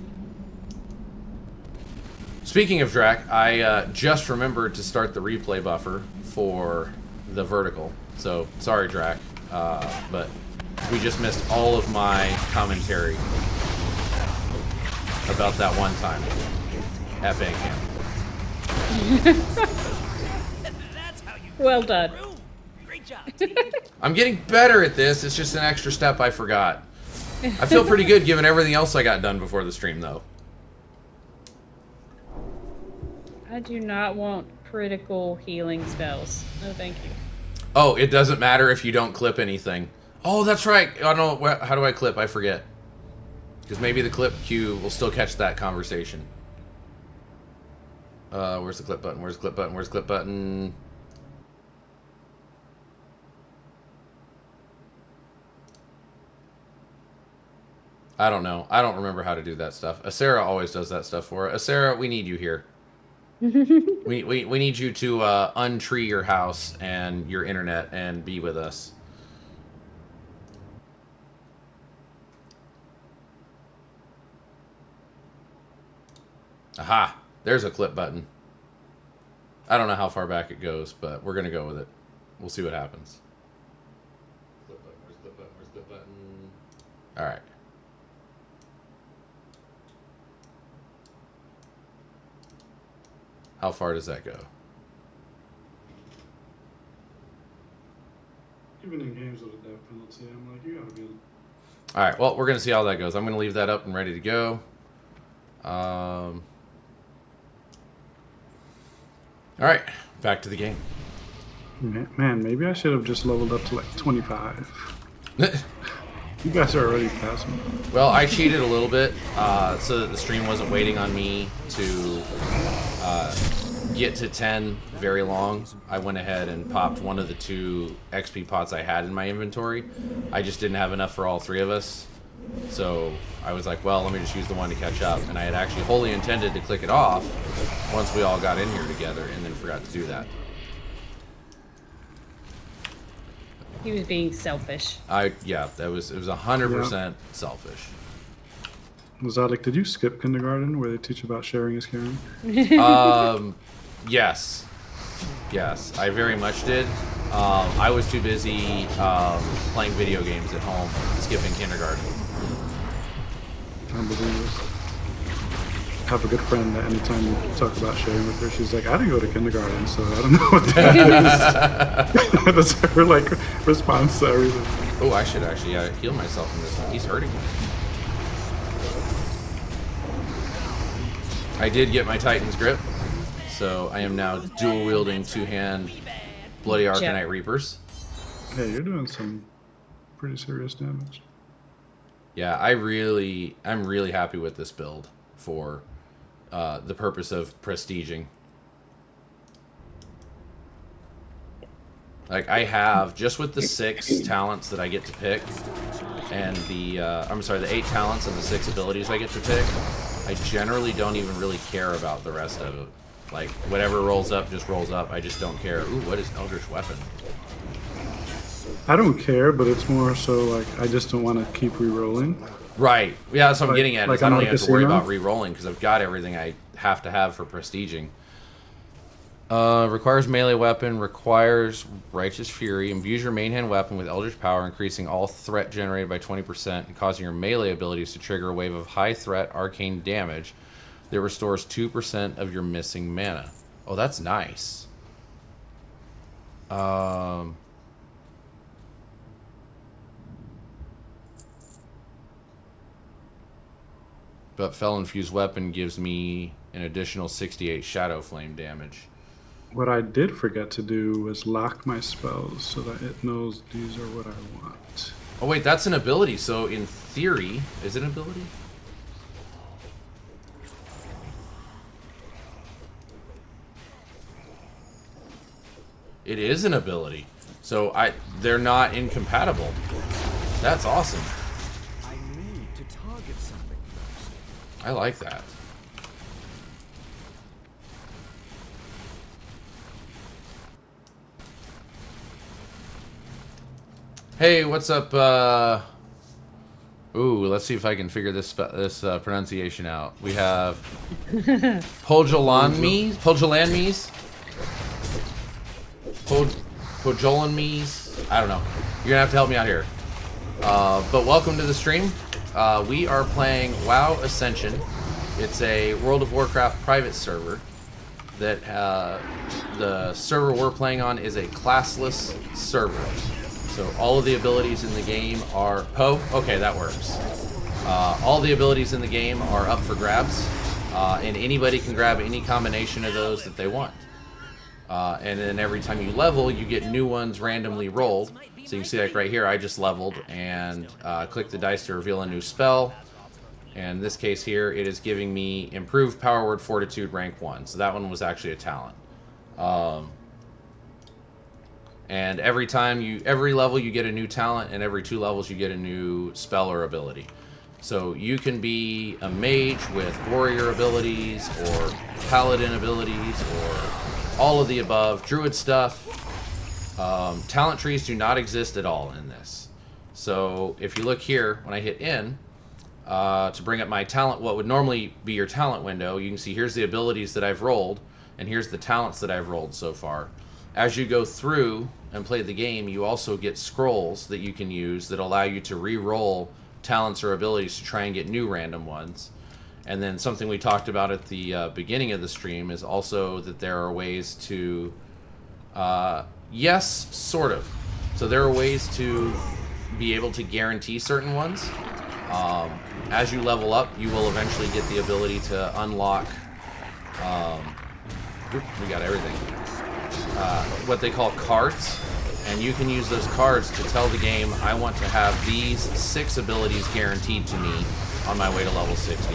Speaking of Drac, I just remembered to start the replay buffer for the vertical. So, sorry, Drac. But we just missed all of my commentary about that one time at Bandcamp. Well done. I'm getting better at this. It's just an extra step I forgot. I feel pretty good given everything else I got done before the stream, though. I do not want critical healing spells. No, thank you. Oh, it doesn't matter if you don't clip anything. Oh, that's right. I don't know. How do I clip? I forget. Because maybe the clip queue will still catch that conversation. Where's the clip button? Where's the clip button? Where's the clip button? I don't know. I don't remember how to do that stuff. Asera always does that stuff for us. Asera, we need you here. we need you to untree your house and your internet and be with us. Aha! There's a clip button. I don't know how far back it goes, but we're gonna go with it. We'll see what happens. Clip button, where's clip button? Where's clip button? Alright. How far does that go? Even in games with a death penalty, I'm like, you gotta be. All right, well, we're going to see how that goes. I'm going to leave that up and ready to go. All right, back to the game. Man, maybe I should have just leveled up to like 25. You guys are already past me. Well, I cheated a little bit so that the stream wasn't waiting on me to get to 10 very long. I went ahead and popped one of the 2 XP pots I had in my inventory. I just didn't have enough for all 3 of us. So I was like, well, let me just use the one to catch up. And I had actually wholly intended to click it off once we all got in here together, and then forgot to do that. He was being selfish. Yeah, it was 100% selfish. Zadok, did you skip kindergarten where they teach about sharing is caring? Yes, I very much did. I was too busy playing video games at home, skipping kindergarten. I believe this. I have a good friend that anytime you talk about sharing with her, she's like, I didn't go to kindergarten, so I don't know what that is. That's her like response to everything. Oh, I should actually heal myself from this one. He's hurting me. I did get my Titan's grip, so I am now dual wielding 2-hand Bloody Arcanite Reapers. Hey, you're doing some pretty serious damage. Yeah, I'm really happy with this build for the purpose of prestiging. Like, I have, just with the 6 talents that I get to pick, and the 8 talents and the 6 abilities I get to pick, I generally don't even really care about the rest of it. Like, whatever rolls up, just rolls up. I just don't care. Ooh, what is Eldritch Weapon? I don't care, but it's more so like I just don't want to keep re-rolling. Right. Yeah, that's what I'm getting at. Is I don't even have to worry casino? about re-rolling because I've got everything I have to have for prestiging. Requires melee weapon, requires Righteous Fury, imbues your main hand weapon with Eldritch Power, increasing all threat generated by 20% and causing your melee abilities to trigger a wave of high threat arcane damage that restores 2% of your missing mana. Oh, that's nice. But Fel Infused Weapon gives me an additional 68 Shadow Flame damage. What I did forget to do was lock my spells so that it knows these are what I want. Oh wait, that's an ability, so in theory, is it an ability? It is an ability. So they're not incompatible. That's awesome. I need to target something first. I like that. Hey, what's up? Ooh, let's see if I can figure this pronunciation out. We have Pojolanmes, Pojolanmes. I don't know. You're gonna have to help me out here. But welcome to the stream. We are playing WoW Ascension. It's a World of Warcraft private server. That the server we're playing on is a classless server. So all of the abilities in the game are okay, that works. All the abilities in the game are up for grabs, and anybody can grab any combination of those that they want. And then every time you level, you get new ones randomly rolled. So you can see, like right here, I just leveled and click the dice to reveal a new spell. And in this case here, it is giving me improved Power Word Fortitude rank 1. So that one was actually a talent. And every level you get a new talent, and every 2 levels you get a new spell or ability. So you can be a mage with warrior abilities, or paladin abilities, or all of the above, druid stuff. Talent trees do not exist at all in this. So if you look here, when I hit in, to bring up my talent, what would normally be your talent window, you can see here's the abilities that I've rolled, and here's the talents that I've rolled so far. As you go through and play the game, you also get scrolls that you can use that allow you to re-roll talents or abilities to try and get new random ones. And then something we talked about at the beginning of the stream is also that there are ways to, yes, sort of. So there are ways to be able to guarantee certain ones. As you level up, you will eventually get the ability to unlock, we got everything, what they call cards. And you can use those cards to tell the game, I want to have these 6 abilities guaranteed to me on my way to level 60.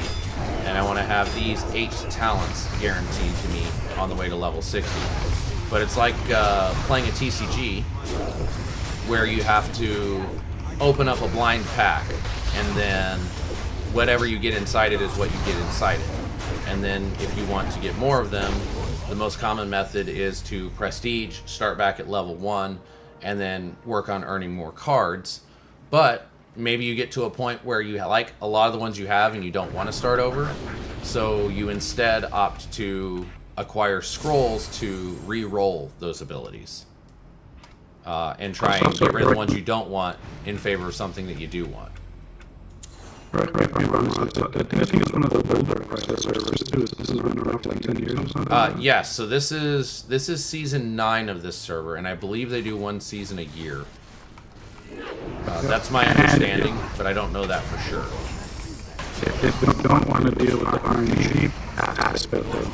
And I want to have these 8 talents guaranteed to me on the way to level 60. But it's like playing a TCG where you have to open up a blind pack, and then whatever you get inside it is what you get inside it. And then if you want to get more of them, the most common method is to prestige, start back at level 1, and then work on earning more cards. But maybe you get to a point where you like a lot of the ones you have and you don't want to start over, so you instead opt to acquire scrolls to re-roll those abilities, and try and get rid of the ones you don't want in favor of something that you do want. Right. I think it's one of the older servers too. This has been around for like 10 years or something. Yes. So this is season 9 of this server, and I believe they do 1 season a year. That's my understanding, but I don't know that for sure. If you don't want to deal with the RNG aspect of it,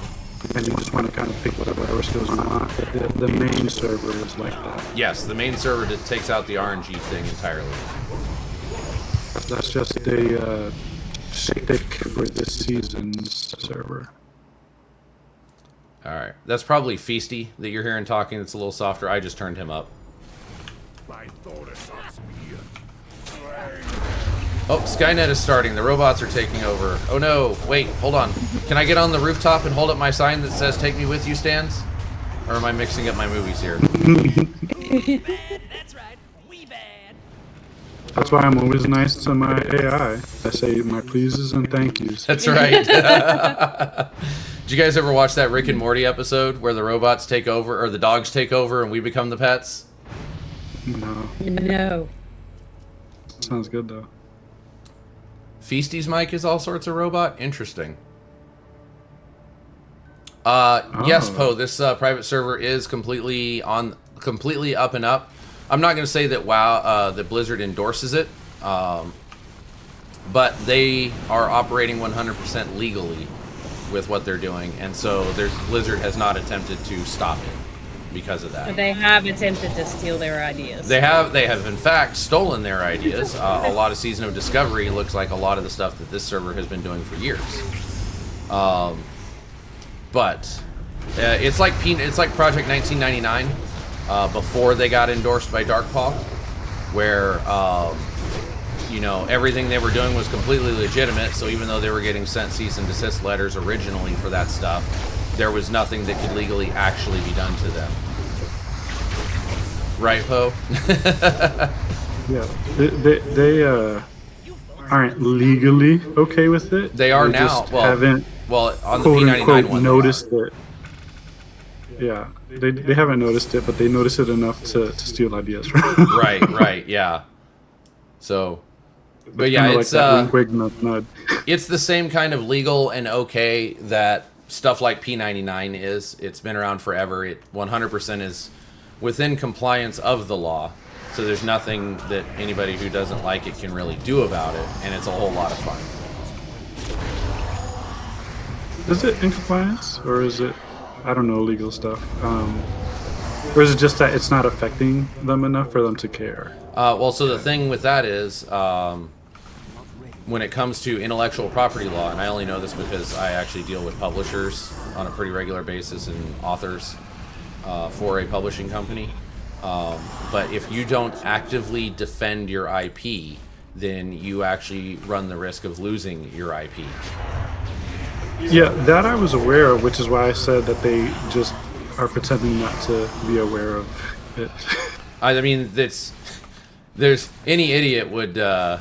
and you just want to kind of pick whatever skills you want, the main server is like that. Yes, the main server that takes out the RNG thing entirely. That's just a stick for this season's server. All right, that's probably Feasty that you're hearing talking. That's a little softer. I just turned him up. Oh, Skynet is starting. The robots are taking over. Oh no, wait, hold on. Can I get on the rooftop and hold up my sign that says "Take me with you," Stans? Or am I mixing up my movies here? That's right, we bad. That's why I'm always nice to my AI. I say my pleases and thank yous. That's right. Did you guys ever watch that Rick and Morty episode where the robots take over, or the dogs take over, and we become the pets? No. No. Sounds good though. Feasty's mic is all sorts of robot? Interesting. Yes, Poe, this private server is completely up and up. I'm not going to say that that Blizzard endorses it, but they are operating 100% legally with what they're doing, and so Blizzard has not attempted to stop it because of that. But they have attempted to steal their ideas. They have in fact stolen their ideas. A lot of Season of Discovery looks like a lot of the stuff that this server has been doing for years. But it's like Project 1999 before they got endorsed by Darkpaw, where everything they were doing was completely legitimate. So even though they were getting sent cease and desist letters originally for that stuff, there was nothing that could legally actually be done to them. Right, Poe? Yeah, they aren't legally okay with it. They are now. Just haven't on the quote P99 unquote one, noticed it. Yeah, they haven't noticed it, but they notice it enough to steal ideas from. Right, yeah. So, but yeah, Kinda it's like that wink, wink, nod. It's the same kind of legal and okay that stuff like P99 is. It's been around forever. It 100% is within compliance of the law. So there's nothing that anybody who doesn't like it can really do about it, and it's a whole lot of fun. Is it in compliance, or is it, I don't know, legal stuff? Or is it just that it's not affecting them enough for them to care? So the thing with that is, when it comes to intellectual property law, and I only know this because I actually deal with publishers on a pretty regular basis and authors for a publishing company. But if you don't actively defend your IP, then you actually run the risk of losing your IP. Yeah, that I was aware of, which is why I said that they just are pretending not to be aware of it. I mean, there's any idiot would know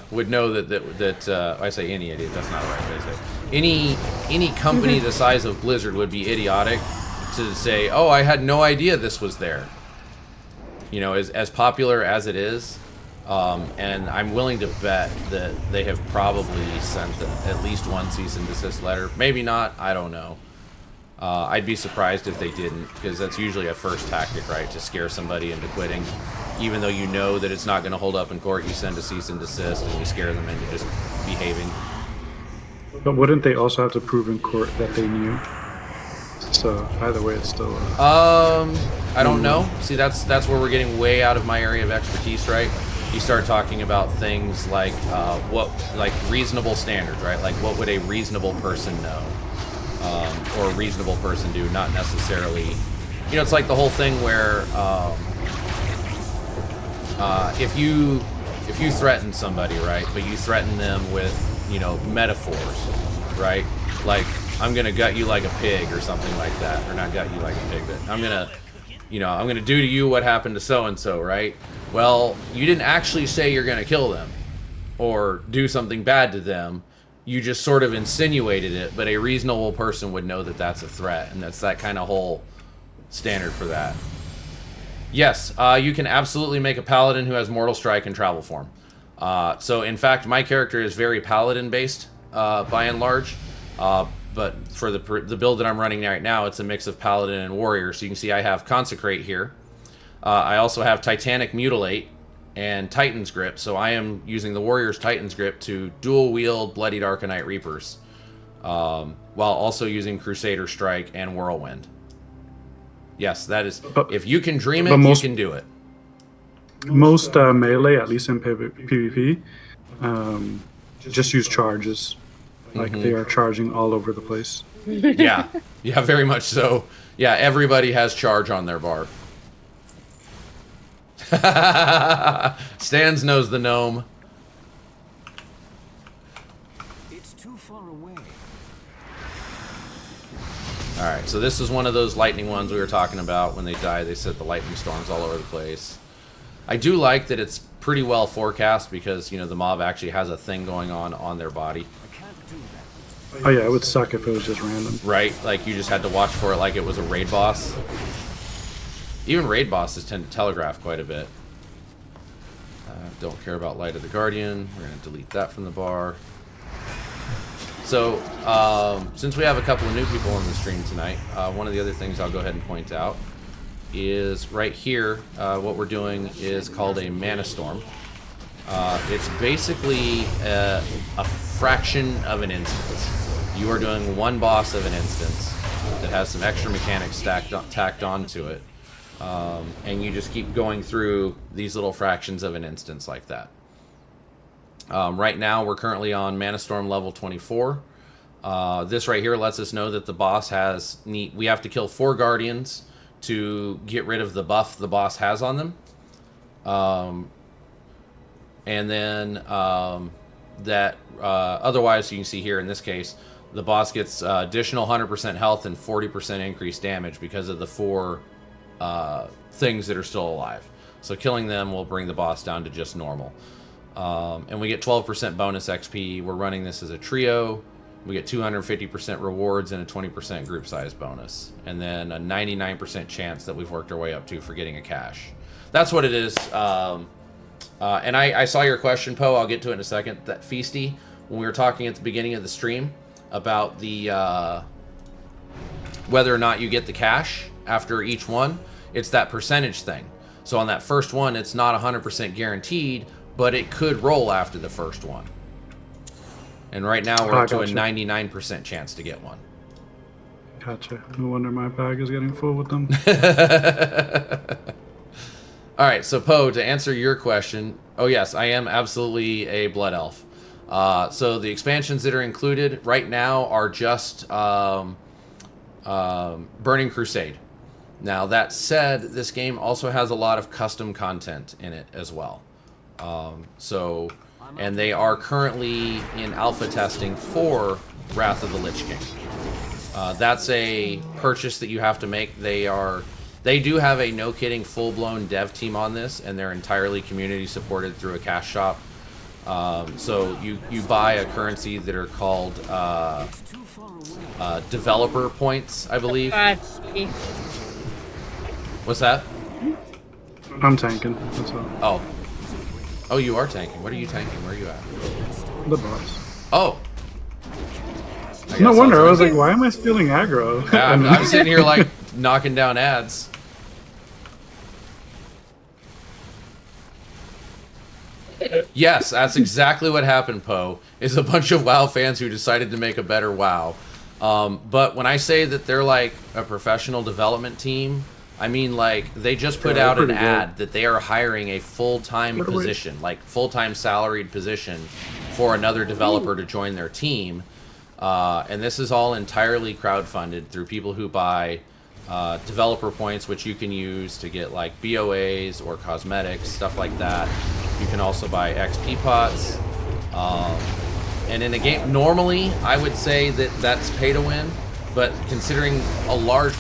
that I say any idiot. That's not the right way to say it. Any company the size of Blizzard would be idiotic to say, "Oh, I had no idea this was there." You know, as popular as it is, And I'm willing to bet that they have probably sent at least one cease and desist letter. Maybe not, I don't know. I'd be surprised if they didn't, because that's usually a first tactic, right? To scare somebody into quitting. Even though you know that it's not going to hold up in court, you send a cease and desist and you scare them into just behaving. But wouldn't they also have to prove in court that they knew? So either way, it's still. I don't know. See, that's where we're getting way out of my area of expertise, right? You start talking about things like like reasonable standards, right? Like what would a reasonable person know, or a reasonable person do? Not necessarily. You know, it's like the whole thing where if you threaten somebody, right? But you threaten them with, you know, metaphors, right? Like, I'm gonna gut you like a pig or something like that, or not gut you like a pig, but I'm gonna do to you what happened to so and so, right? Well, you didn't actually say you're gonna kill them or do something bad to them. You just sort of insinuated it, but a reasonable person would know that that's a threat, and that's that kind of whole standard for that. Yes, you can absolutely make a paladin who has Mortal Strike in travel form. So, in fact, my character is very paladin-based, by and large. But for the build that I'm running right now, it's a mix of paladin and warrior. So you can see I have Consecrate here. I also have Titanic Mutilate and Titan's Grip. So I am using the warrior's Titan's Grip to dual wield Bloodied Arcanite Reapers, while also using Crusader Strike and Whirlwind. Yes, that is. If you can dream it, you can do it. Most melee, at least in PvP, just use charges. Like they are charging all over the place. Yeah, very much so. Yeah, everybody has charge on their bar. Stans knows the gnome. It's too far away. Alright, so this is one of those lightning ones we were talking about. When they die, they set the lightning storms all over the place. I do like that it's pretty well forecast, because, you know, the mob actually has a thing going on their body. Oh yeah, it would suck if it was just random. Right? Like, you just had to watch for it like it was a raid boss. Even raid bosses tend to telegraph quite a bit. Don't care about Light of the Guardian. We're going to delete that from the bar. So, since we have a couple of new people on the stream tonight, one of the other things I'll go ahead and point out is right here, what we're doing is called a Mana Storm. It's basically a fraction of an instance. You are doing one boss of an instance that has some extra mechanics tacked onto it, and you just keep going through these little fractions of an instance like that. Right now, we're currently on Mana Storm level 24. This right here lets us know that the boss has we have to kill 4 guardians to get rid of the buff the boss has on them. And then otherwise, you can see here in this case, the boss gets additional 100% health and 40% increased damage because of the 4 things that are still alive. So killing them will bring the boss down to just normal. And we get 12% bonus XP. We're running this as a trio. We get 250% rewards and a 20% group size bonus. And then a 99% chance that we've worked our way up to for getting a cache. That's what it is. And I saw your question, Poe. I'll get to it in a second. That Feasty, when we were talking at the beginning of the stream about the whether or not you get the cache after each one, it's that percentage thing. So on that first one, it's not 100% guaranteed, but it could roll after the first one. And right now we're up to a 99% chance to get one. Gotcha. No wonder my bag is getting full with them. All right, so Poe, to answer your question, oh yes, I am absolutely a Blood Elf. So the expansions that are included right now are just Burning Crusade. Now that said, this game also has a lot of custom content in it as well. And they are currently in alpha testing for Wrath of the Lich King. That's a purchase that you have to make. They do have a no-kidding full-blown dev team on this, and they're entirely community supported through a cash shop. So you buy a currency that are called developer points, I believe. What's that? I'm tanking. That's all. Oh. Oh, you are tanking. What are you tanking? Where are you at? The boss. Oh. No wonder. I was like, why am I stealing aggro? Yeah, I'm sitting here like knocking down ads. Yes, that's exactly what happened, Poe. Is a bunch of WoW fans who decided to make a better WoW. But when I say that they're like a professional development team, I mean like they just put out an ad that they are hiring a full-time position, like full-time salaried position for another developer to join their team. And this is all entirely crowdfunded through people who buy developer points, which you can use to get like BOAs or cosmetics, stuff like that. You can also buy XP pots. And in a game, normally I would say that that's pay to win, but considering a large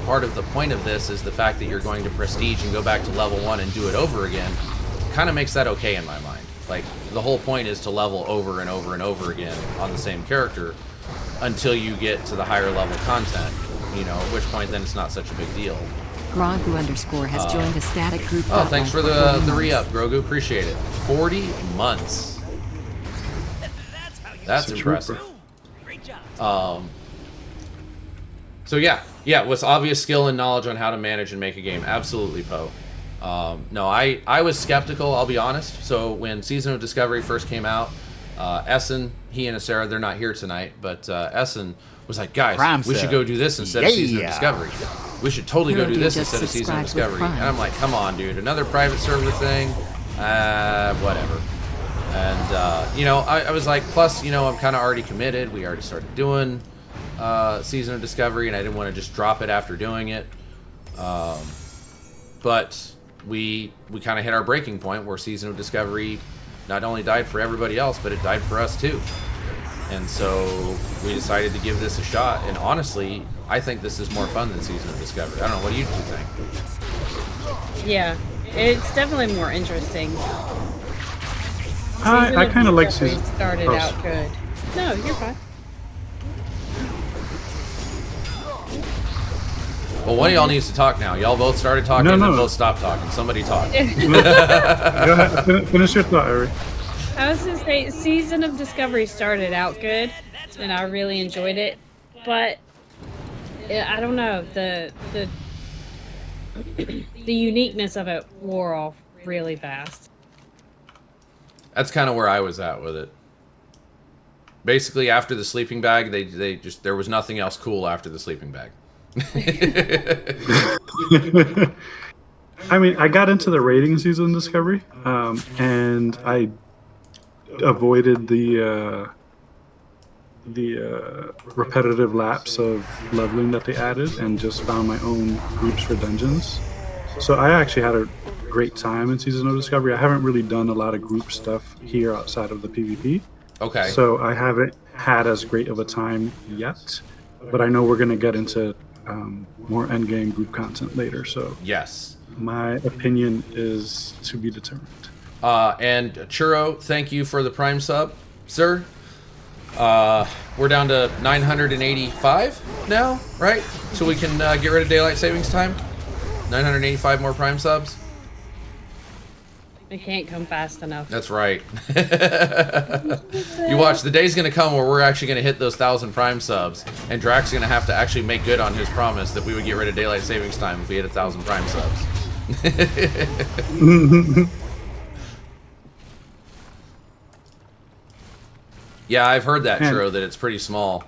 part of the point of this is the fact that you're going to prestige and go back to level 1 and do it over again, kind of makes that okay in my mind. Like, the whole point is to level over and over and over again on the same character until you get to the higher level content, you know, at which point then it's not such a big deal. Grogu_ has joined a static group. Oh, thanks for the re-up, Grogu. Appreciate it. 40 months. That's impressive. So yeah, with obvious skill and knowledge on how to manage and make a game. Absolutely, Poe. No, I was skeptical, I'll be honest. So when Season of Discovery first came out, Essen, he and Sarah, they're not here tonight, but Essen was like, guys, we should go do this instead of Season of Discovery. We should totally go do this instead of Season of Discovery. And I'm like, come on, dude, another private server thing? Whatever. And, you know, I was like, plus, you know, I'm kind of already committed. We already started doing Season of Discovery, and I didn't want to just drop it after doing it. But we kind of hit our breaking point where Season of Discovery not only died for everybody else, but it died for us too. And so we decided to give this a shot. And honestly, I think this is more fun than Season of Discovery. I don't know, what do you two think? Yeah, it's definitely more interesting. I kind of like Season. Started out good. No, you're fine. Well, one of y'all needs to talk now. Y'all both started talking and then both stopped talking. Somebody talk. Go ahead, finish your thought, Ari. I was going to say, Season of Discovery started out good, and I really enjoyed it. But I don't know, the uniqueness of it wore off really fast. That's kind of where I was at with it. Basically, after the sleeping bag, they just there was nothing else cool after the sleeping bag. I mean, I got into the raiding Season Discovery, and I avoided the repetitive lapse of leveling that they added, and just found my own groups for dungeons. So I actually had a great time in Season of Discovery. I haven't really done a lot of group stuff here outside of the PvP. Okay. So I haven't had as great of a time yet, but I know we're going to get into more endgame group content later. So yes, my opinion is to be determined. And Churro, thank you for the Prime sub, sir. We're down to 985 now, right? So we can get rid of daylight savings time. 985 more Prime subs. It can't come fast enough. That's right. You watch, the day's going to come where we're actually going to hit those 1,000 Prime subs, and Drax's going to have to actually make good on his promise that we would get rid of daylight savings time if we hit 1,000 Prime subs. Yeah, I've heard that, Churro, that it's pretty small,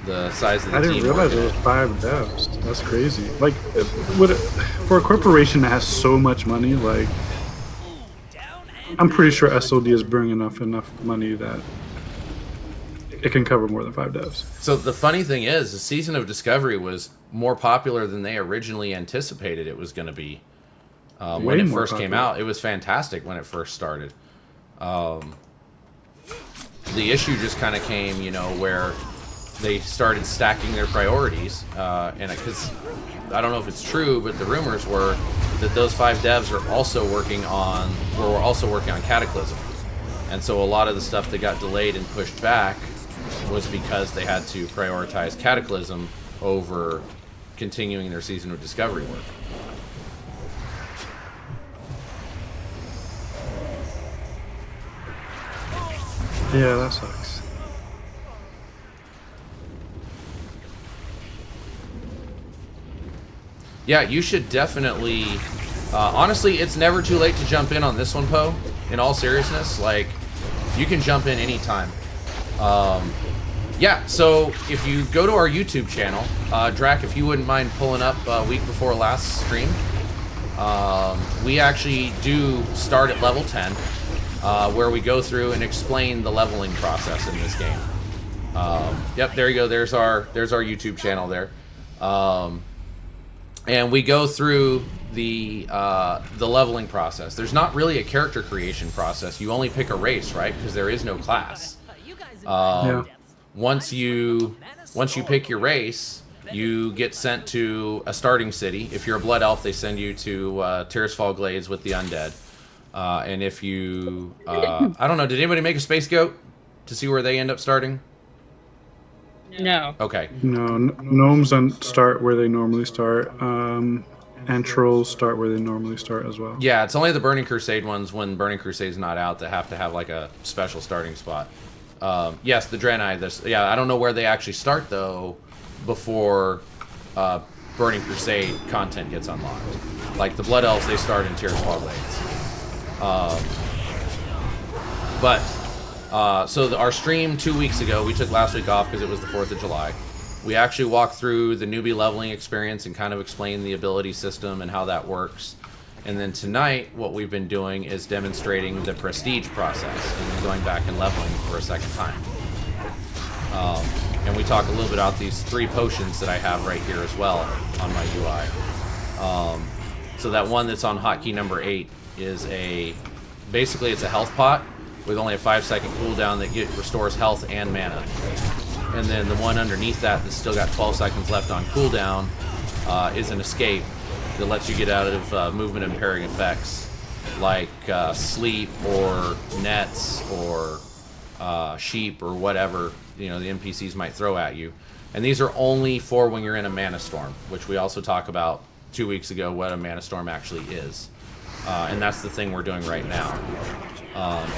the size of the team. I didn't realize it was 5 devs. That's crazy. Like, for a corporation that has so much money, like, I'm pretty sure SOD is bringing enough money that it can cover more than 5 devs. So the funny thing is, the Season of Discovery was more popular than they originally anticipated it was going to be. When it first came out, it was fantastic when it first started. The issue just kind of came, you know, where they started stacking their priorities, and because I don't know if it's true, but the rumors were that those 5 devs are also working on Cataclysm, and so a lot of the stuff that got delayed and pushed back was because they had to prioritize Cataclysm over continuing their Season of Discovery work. Yeah, that sucks. Yeah, you should definitely. Honestly, it's never too late to jump in on this one, Poe. In all seriousness, like, you can jump in anytime. Yeah, so if you go to our YouTube channel, Drac, if you wouldn't mind pulling up week before last stream, we actually do start at level 10, where we go through and explain the leveling process in this game. Yep, there you go. There's our YouTube channel there. And we go through the leveling process. There's not really a character creation process. You only pick a race, right? Because there is no class. Yeah. Once you pick your race, you get sent to a starting city. If you're a blood elf, they send you to Tirisfal Glades with the undead. And if you, I don't know, did anybody make a space goat to see where they end up starting? No. Okay. No, gnomes start where they normally start, and trolls start where they normally start as well. Yeah, it's only the Burning Crusade ones when Burning Crusade's not out that have to have like a special starting spot. Yes, the Draenei. Yeah, I don't know where they actually start though before Burning Crusade content gets unlocked. Like the Blood Elves, they start in Tirisfal Glades. So our stream 2 weeks ago, we took last week off because it was the 4th of July. We actually walked through the newbie leveling experience and kind of explained the ability system and how that works. And then tonight, what we've been doing is demonstrating the prestige process and then going back and leveling for a second time. And we talk a little bit about these 3 potions that I have right here as well on my UI. So that one that's on hotkey number 8 is basically it's a health pot with only a 5-second cooldown that restores health and mana. And then the one underneath that that's still got 12 seconds left on cooldown is an escape that lets you get out of movement impairing effects like sleep or nets or sheep or whatever the NPCs might throw at you. And these are only for when you're in a mana storm, which we also talked about 2 weeks ago what a mana storm actually is. And that's the thing we're doing right now.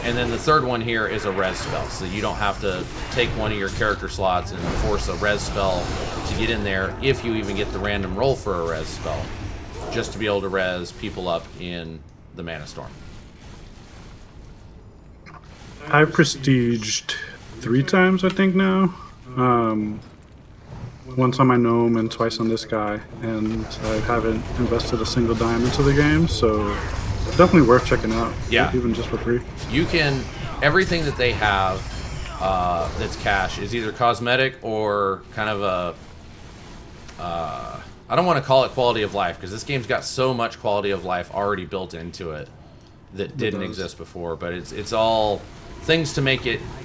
And then the third one here is a res spell, so you don't have to take one of your character slots and force a res spell to get in there if you even get the random roll for a res spell, just to be able to res people up in the mana storm. I've prestiged 3 times, I think now. Once on my gnome and twice on this guy, and I haven't invested a single dime into the game, so definitely worth checking out. Yeah, even just for free. You can everything that they have that's cash is either cosmetic or kind of a I don't want to call it quality of life because this game's got so much quality of life already built into it that didn't exist before, but it's all things to make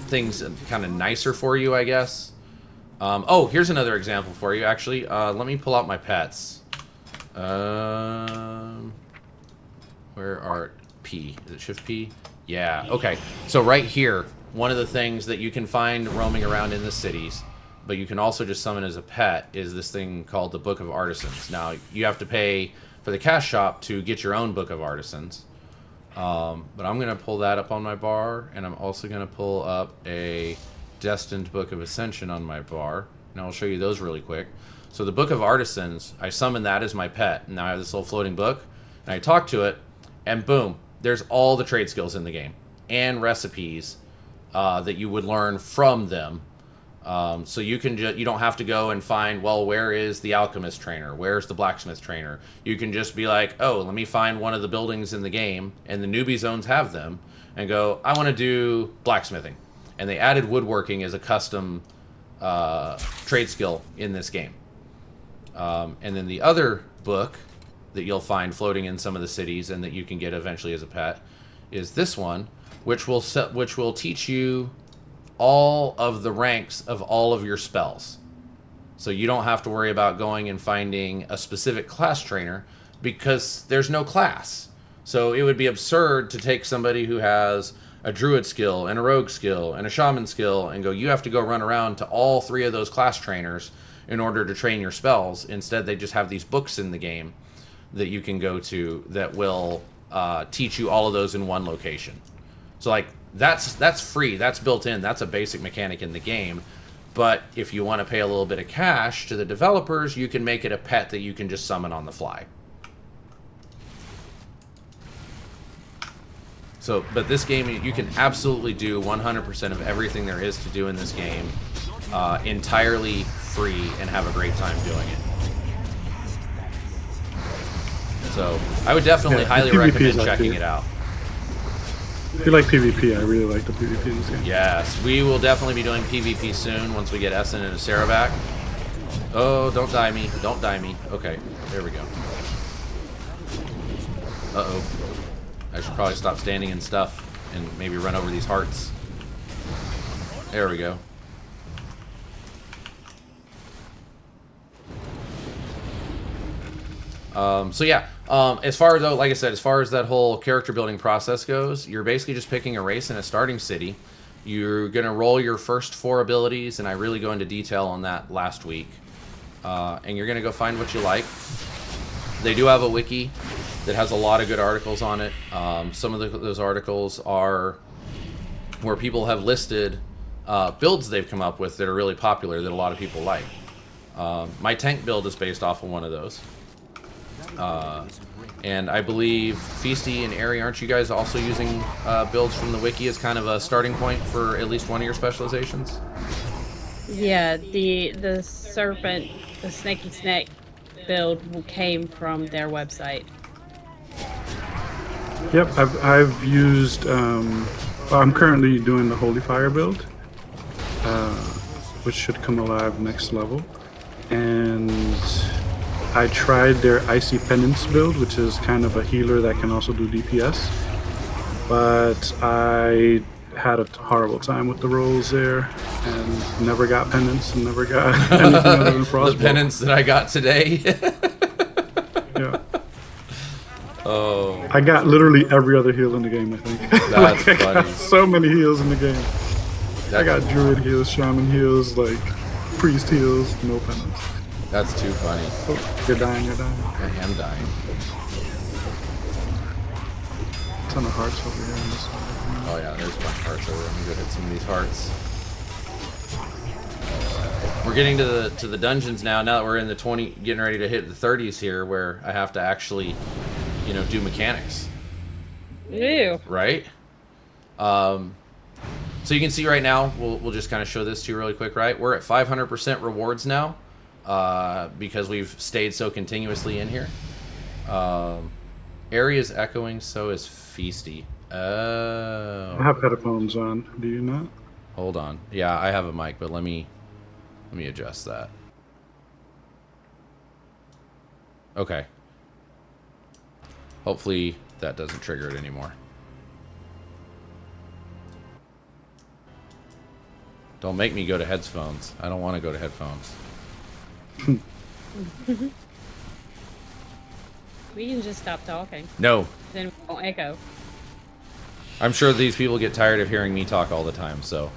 things kind of nicer for you, I guess. Oh, here's another example for you, actually. Let me pull out my pets. Where are P? Is it Shift P? Yeah, okay. So right here, one of the things that you can find roaming around in the cities, but you can also just summon as a pet, is this thing called the Book of Artisans. Now, you have to pay for the cash shop to get your own Book of Artisans. But I'm going to pull that up on my bar, and I'm also going to pull up a Destined Book of Ascension on my bar, and I'll show you those really quick. So the Book of Artisans, I summon that as my pet, and now I have this little floating book, and I talk to it, and boom, there's all the trade skills in the game, and recipes that you would learn from them. So you can you don't have to go and find, well, where is the alchemist trainer? Where's the blacksmith trainer? You can just be like, oh, let me find one of the buildings in the game, and the newbie zones have them, and go, I want to do blacksmithing. And they added woodworking as a custom trade skill in this game. And then the other book that you'll find floating in some of the cities and that you can get eventually as a pet is this one, which will teach you all of the ranks of all of your spells. So you don't have to worry about going and finding a specific class trainer because there's no class. So it would be absurd to take somebody who has a druid skill and a rogue skill and a shaman skill and go, you have to go run around to all 3 of those class trainers in order to train your spells. Instead, they just have these books in the game that you can go to that will teach you all of those in one location. So like that's free. That's built in. That's a basic mechanic in the game. But if you want to pay a little bit of cash to the developers, you can make it a pet that you can just summon on the fly. So, but this game, you can absolutely do 100% of everything there is to do in this game entirely free and have a great time doing it. So, I would definitely highly recommend checking it out. If you like PvP, I really like the PvP in this game. Yes, we will definitely be doing PvP soon once we get Essen and Sarah back. Oh, don't die me. Don't die me. Okay, there we go. Uh-oh. I should probably stop standing and stuff and maybe run over these hearts. There we go. So yeah, as far as, though, like I said, as far as that whole character building process goes, you're basically just picking a race in a starting city. You're going to roll your first 4 abilities, and I really go into detail on that last week. And you're going to go find what you like. They do have a wiki that has a lot of good articles on it. Some of those articles are where people have listed builds they've come up with that are really popular that a lot of people like. My tank build is based off of one of those. And I believe Feasty and Airy, aren't you guys also using builds from the wiki as kind of a starting point for at least one of your specializations? Yeah, the serpent, the snaky snake build came from their website. Yep, I've used. I'm currently doing the Holy Fire build, which should come alive next level, and I tried their Icy Penance build, which is kind of a healer that can also do DPS, but I had a horrible time with the rolls there and never got penance and never got anything other than frostbolt. The penance that I got today. Yeah. Oh. I got literally every other heal in the game, I think. That's I funny. got so many heals in the game. I got druid heals, shaman heals, like priest heals, no penance. That's too funny. Oh, you're dying, you're dying. I am dying. Ton of hearts over here on this side. Oh yeah, there's a bunch of hearts over. I'm gonna go hit some of these hearts. We're getting to the dungeons now. Now that we're in the 20, getting ready to hit the 30s here, where I have to actually, do mechanics. Ew. Right? So you can see right now, we'll just kind of show this to you really quick, right? We're at 500% rewards now, because we've stayed so continuously in here. Area's echoing, so is Feasty. Oh. I have headphones on. Do you not? Hold on. Yeah, I have a mic, but let me adjust that. Okay. Hopefully that doesn't trigger it anymore. Don't make me go to headphones. I don't want to go to headphones. We can just stop talking. No. Then it won't echo. I'm sure these people get tired of hearing me talk all the time, so.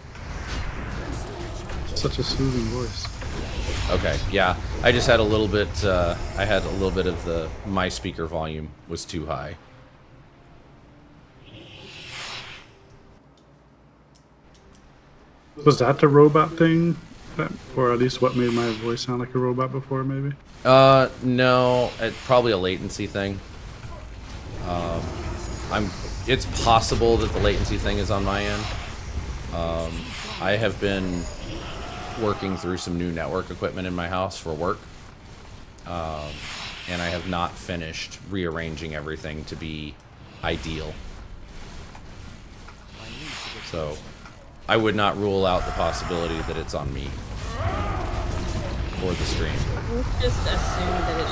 Such a soothing voice. Okay, yeah. I just had a little bit, I had a little bit of my speaker volume was too high. Was that the robot thing? Or at least what made my voice sound like a robot before, maybe? No, it's probably a latency thing. It's possible that the latency thing is on my end. I have been working through some new network equipment in my house for work. And I have not finished rearranging everything to be ideal. So I would not rule out the possibility that it's on me for the stream. We'll just assume that it's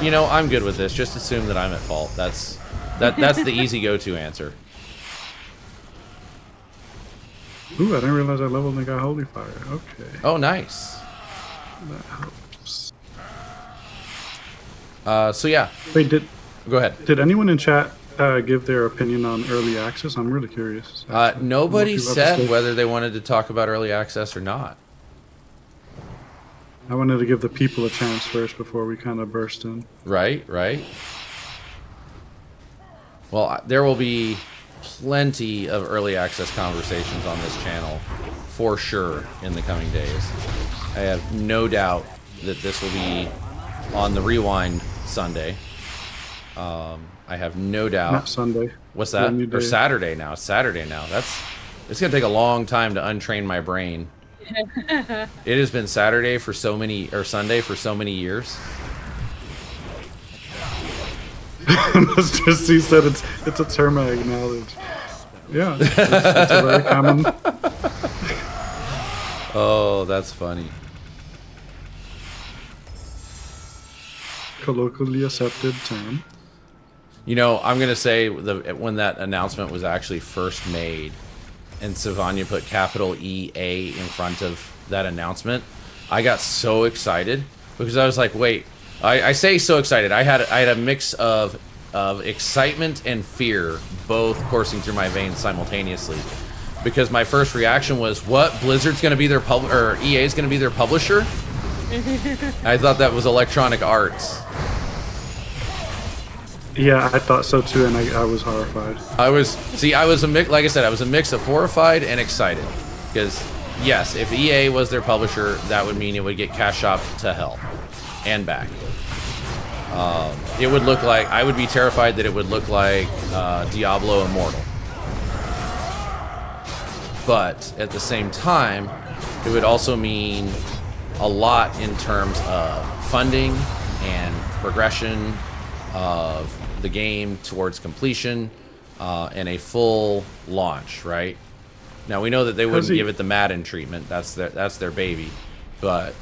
your fault. I'm good with this. Just assume that I'm at fault. That's the easy go-to answer. Ooh, I didn't realize I leveled and got Holy Fire. Okay. Oh, nice. That helps. So yeah. Wait, Go ahead. did anyone in chat give their opinion on early access? I'm really curious. Nobody What you have to said say. whether they wanted to talk about early access or not. I wanted to give the people a chance first before we kind of burst in. Right. Well, there will be plenty of early access conversations on this channel for sure in the coming days. I have no doubt that this will be on the Rewind Sunday. I have no doubt. Not Sunday. What's that? Or Saturday now. It's Saturday now. It's gonna take a long time to untrain my brain. It has been Saturday for so many, or Sunday for so many years. Mr. C said it's a term I acknowledge. Yeah, it's a very common. Oh, that's funny. Colloquially accepted term. You know, I'm gonna say when that announcement was actually first made, and Savanya put capital EA in front of that announcement, I got so excited because I was like, wait. I say so excited. I had a mix of excitement and fear, both coursing through my veins simultaneously, because my first reaction was, "What? Blizzard's going to be their or EA's going to be their publisher?" I thought that was Electronic Arts. Yeah, I thought so too, and I was horrified. I was a mix. Like I said, I was a mix of horrified and excited, because yes, if EA was their publisher, that would mean it would get cash shopped to hell and back. It would look like, I would be terrified that it would look like Diablo Immortal. But at the same time, it would also mean a lot in terms of funding and progression of the game towards completion and a full launch, right? Now, we know that they wouldn't give it the Madden treatment. That's their baby. But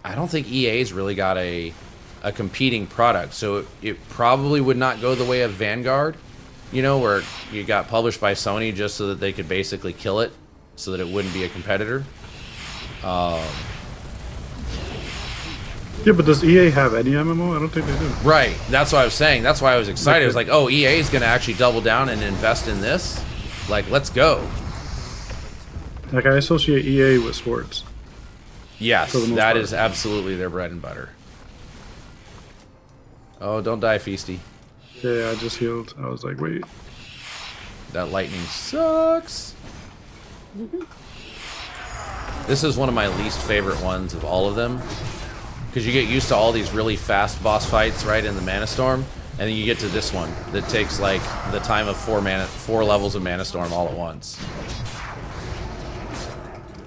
I don't think EA's really got a competing product, so it probably would not go the way of Vanguard, you know, where you got published by Sony just so that they could basically kill it, so that it wouldn't be a competitor. Yeah, but does EA have any MMO? I don't think they do. Right, that's what I was saying. That's why I was excited. I was like, oh, EA is going to actually double down and invest in this? Like, let's go. Like, I associate EA with sports. Yes, that is absolutely their bread and butter. Oh, don't die, Feasty. Yeah, I just healed. I was like, wait. That lightning sucks. This is one of my least favorite ones of all of them, because you get used to all these really fast boss fights, right, in the Mana Storm, and then you get to this one that takes like the time of four levels of Mana Storm all at once.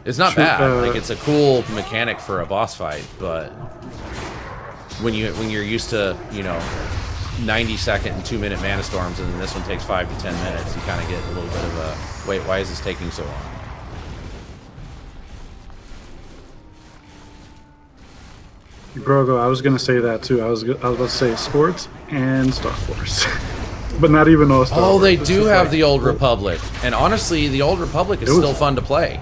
It's not bad. Like, it's a cool mechanic for a boss fight, but when you're used to, you know, 90-second and 2-minute Mana Storms, and then this one takes 5 to 10 minutes, you kind of get a little bit of a, wait, why is this taking so long? Grogo, I was gonna say that too. I was about to say sports and Star Wars, but not even all Star Wars. Oh, they do have the Old Republic, and honestly, the Old Republic is still fun to play,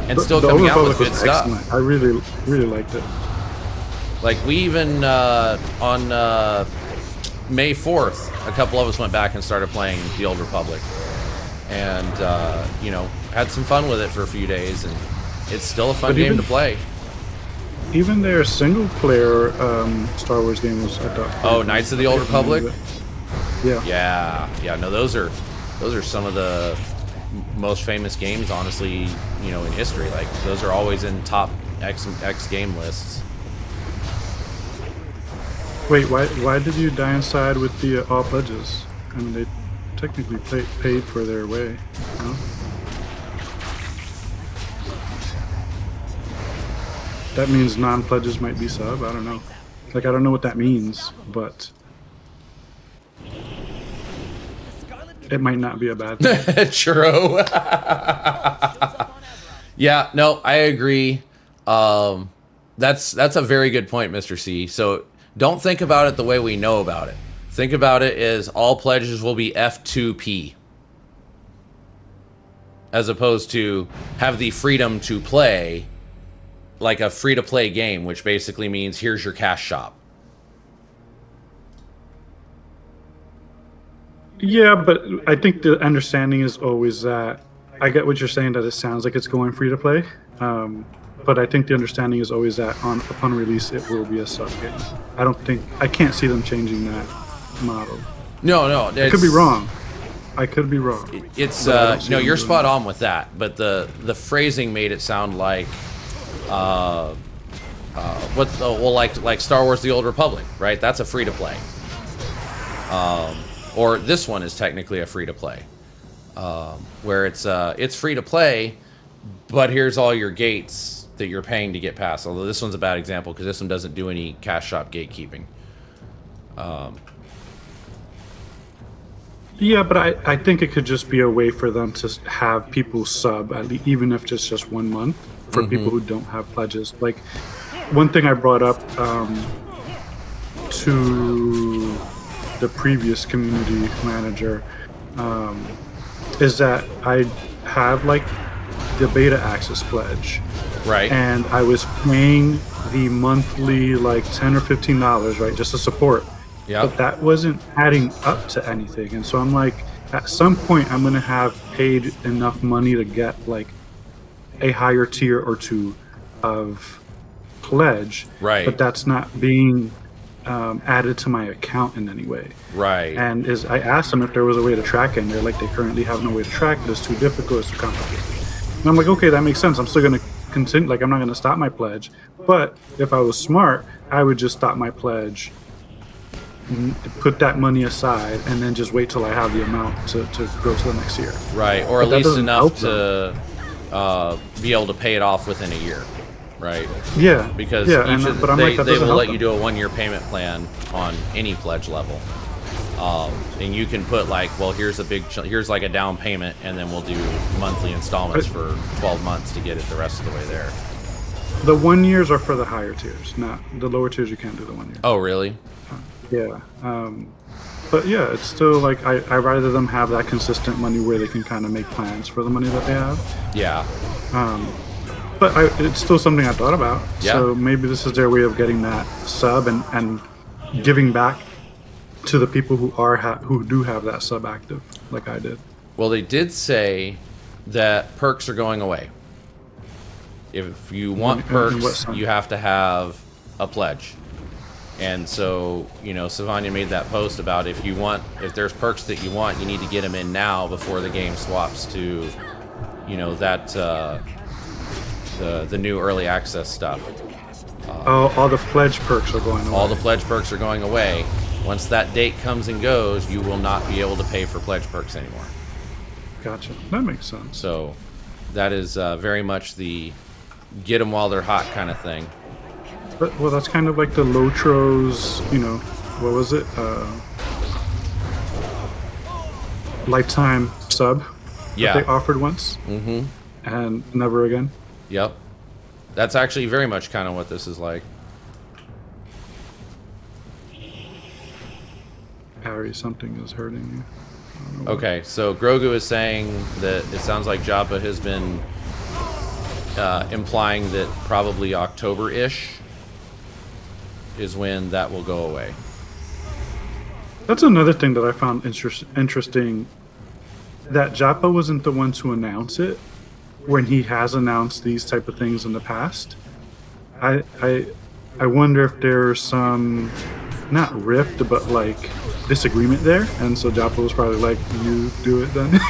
and still coming out with good stuff. I really liked it. Like, we even on May 4th, a couple of us went back and started playing the Old Republic, and you know, had some fun with it for a few days, and it's still a fun game to play. Even their single-player Star Wars game was, I thought. Oh, Knights of the Old Republic? Yeah. Yeah. No, those are some of the most famous games, honestly, you know, in history. Like, those are always in top X game lists. Wait, why did you die inside with the all pledges? I mean, they technically paid for their way, no? That means non-pledges might be sub. I don't know. Like, I don't know what that means, but it might not be a bad thing. True. Yeah, no, I agree. That's a very good point, Mr. C. So don't think about it the way we know about it. Think about it as all pledges will be F2P, as opposed to have the freedom to play like a free-to-play game, which basically means here's your cash shop. Yeah, but I think the understanding is always that, I get what you're saying, that it sounds like it's going free-to-play, but I think the understanding is always that upon release it will be a sub game. I can't see them changing that model. No, I could be wrong. It's But I don't see no, them you're doing spot that. on with that, but the phrasing made it sound like like Star Wars: The Old Republic, right? That's a free to play. Or this one is technically a free to play, where it's free to play, but here's all your gates that you're paying to get past. Although this one's a bad example because this one doesn't do any cash shop gatekeeping. Yeah, but I think it could just be a way for them to have people sub, even if it's just 1 month, for people who don't have pledges. Like, one thing I brought up to the previous community manager is that I have, like, the beta access pledge. Right. And I was paying the monthly, like, $10 or $15, right, just to support. Yeah. But that wasn't adding up to anything. And so I'm like, at some point, I'm going to have paid enough money to get, like, a higher tier or two of pledge. Right. But that's not being added to my account in any way. Right. And I asked them if there was a way to track it, and they're like, they currently have no way to track it. It's too difficult. It's too complicated. And I'm like, okay, that makes sense. I'm still going to continue. Like, I'm not going to stop my pledge. But if I was smart, I would just stop my pledge, put that money aside, and then just wait till I have the amount to go to the next year. Right. Or But at that least doesn't enough help to be able to pay it off within a year. Right. Yeah. Because yeah, each of, but I'm like, that they doesn't will help let you them. do a 1-year payment plan on any pledge level. And you can put like, well, here's a here's like a down payment, and then we'll do monthly installments for 12 months to get it the rest of the way there. The 1 years are for the higher tiers, not the lower tiers. You can't do the 1 year. Oh, really? Yeah. But yeah, it's still like I rather them have that consistent money where they can kind of make plans for the money that they have. Yeah. But it's still something I thought about. Yeah. So maybe this is their way of getting that sub and giving back to the people who do have that sub active, like I did. Well, they did say that perks are going away. If you want In what perks, sense? you have to have a pledge. And so, Savanya made that post about if there's perks that you want, you need to get them in now before the game swaps to, the new early access stuff. All the pledge perks are going away. All the pledge perks are going away. Once that date comes and goes, you will not be able to pay for pledge perks anymore. Gotcha. That makes sense. So that is very much the get them while they're hot kind of thing. But, well, that's kind of like the Lotros, what was it? Lifetime sub Yeah. that they offered once. Mm-hmm. And never again. Yep. That's actually very much kind of what this is like. Harry, something is hurting you. I don't know what. Okay, so Grogu is saying that it sounds like Jabba has been implying that probably October-ish is when that will go away. That's another thing that I found interesting. That Japa wasn't the one to announce it when he has announced these type of things in the past. I wonder if there's some, not rift, but like disagreement there, and so Japa was probably like, "You do it then."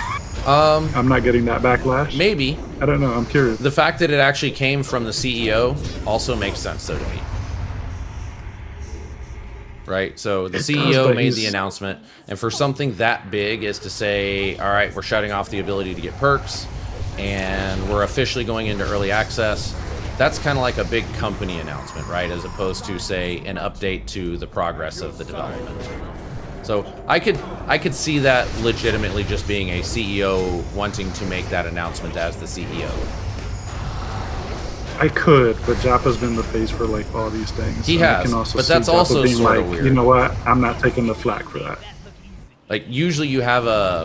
I'm not getting that backlash. Maybe. I don't know. I'm curious. The fact that it actually came from the CEO also makes sense, though, to me. Right? So the CEO but made the he's- announcement, and for something that big is to say, all right, we're shutting off the ability to get perks, and we're officially going into early access. That's kind of like a big company announcement, right? As opposed to, say, an update to the progress of the development. So I could see that legitimately just being a CEO wanting to make that announcement as the CEO. I could, but Japa's been the face for like all these things. He and I has, can also but see that's Japa also being sorta like, weird. You know what? I'm not taking the flack for that. Like usually you have a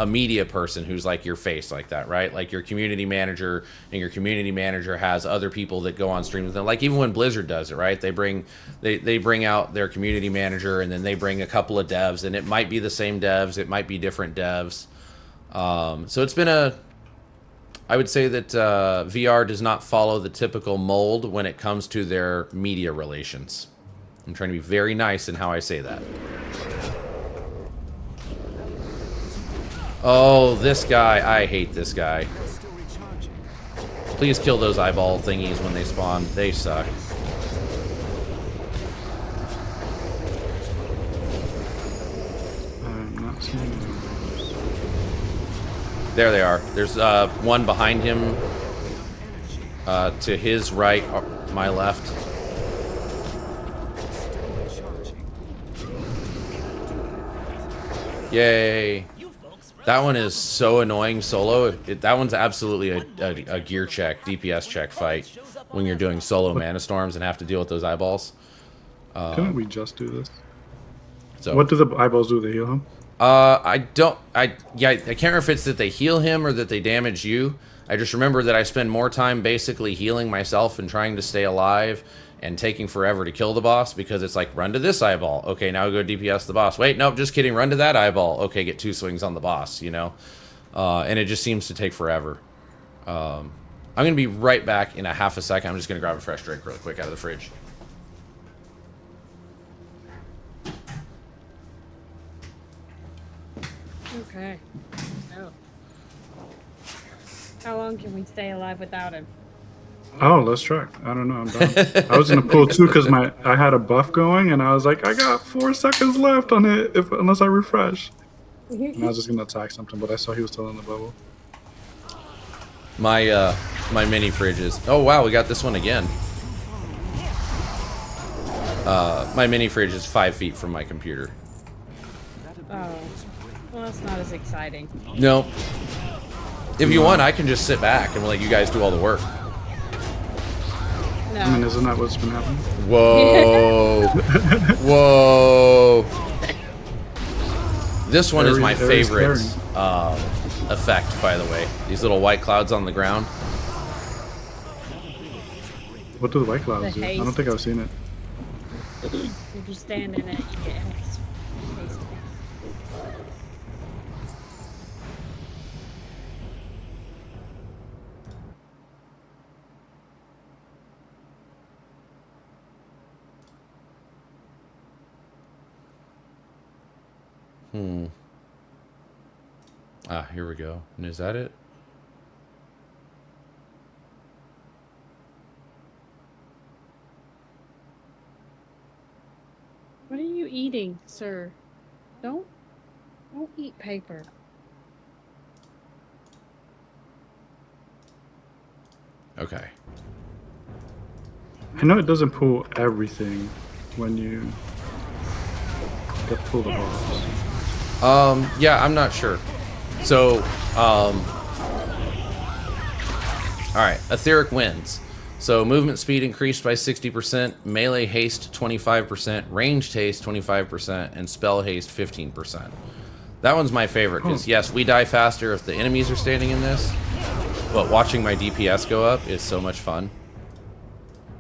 media person who's like your face like that, right? Like your community manager, and your community manager has other people that go on stream with them. Like even when Blizzard does it, right? They bring out their community manager, and then they bring a couple of devs, and it might be the same devs, it might be different devs. So it's been I would say that VR does not follow the typical mold when it comes to their media relations. I'm trying to be very nice in how I say that. Oh, this guy. I hate this guy. Still recharging. Please kill those eyeball thingies when they spawn. They suck. I'm not seeing those. There they are. There's one behind him to his right, my left. Yay. That one is so annoying solo. That one's absolutely a gear check, DPS check fight when you're doing solo mana storms and have to deal with those eyeballs. Couldn't we just do this? So What do the eyeballs do? They heal him? I can't remember if it's that they heal him or that they damage you. I just remember that I spend more time basically healing myself and trying to stay alive and taking forever to kill the boss because it's like, run to this eyeball. Okay, now go DPS the boss. Wait, nope, just kidding. Run to that eyeball. Okay, get 2 swings on the boss, you know? And it just seems to take forever. I'm going to be right back in a half a second. I'm just going to grab a fresh drink real quick out of the fridge. Okay. Oh. How long can we stay alive without him? Oh, let's try. I don't know. I'm down. I was in a pool too because I had a buff going, and I was like, I got 4 seconds left on it unless I refresh. And I was just gonna attack something, but I saw he was still in the bubble. My mini fridges. Oh wow, we got this one again. My mini fridge is 5 feet from my computer. Oh. Well, that's not as exciting. No. If you want, I can just sit back and let you guys do all the work. No. I mean, isn't that what's been happening? Whoa. Whoa. This one is my Very favorite scary. effect, by the way. These little white clouds on the ground. What do the white clouds The do? I don't haste. think I've seen it. If you stand in it, you get haste. Ah, here we go. And is that it? What are you eating, sir? Don't eat paper. Okay. I know it doesn't pull everything when you get pull the balls. Yeah, I'm not sure. So, alright, Etheric wins. So, movement speed increased by 60%, melee haste 25%, ranged haste 25%, and spell haste 15%. That one's my favorite, because yes, we die faster if the enemies are standing in this, but watching my DPS go up is so much fun.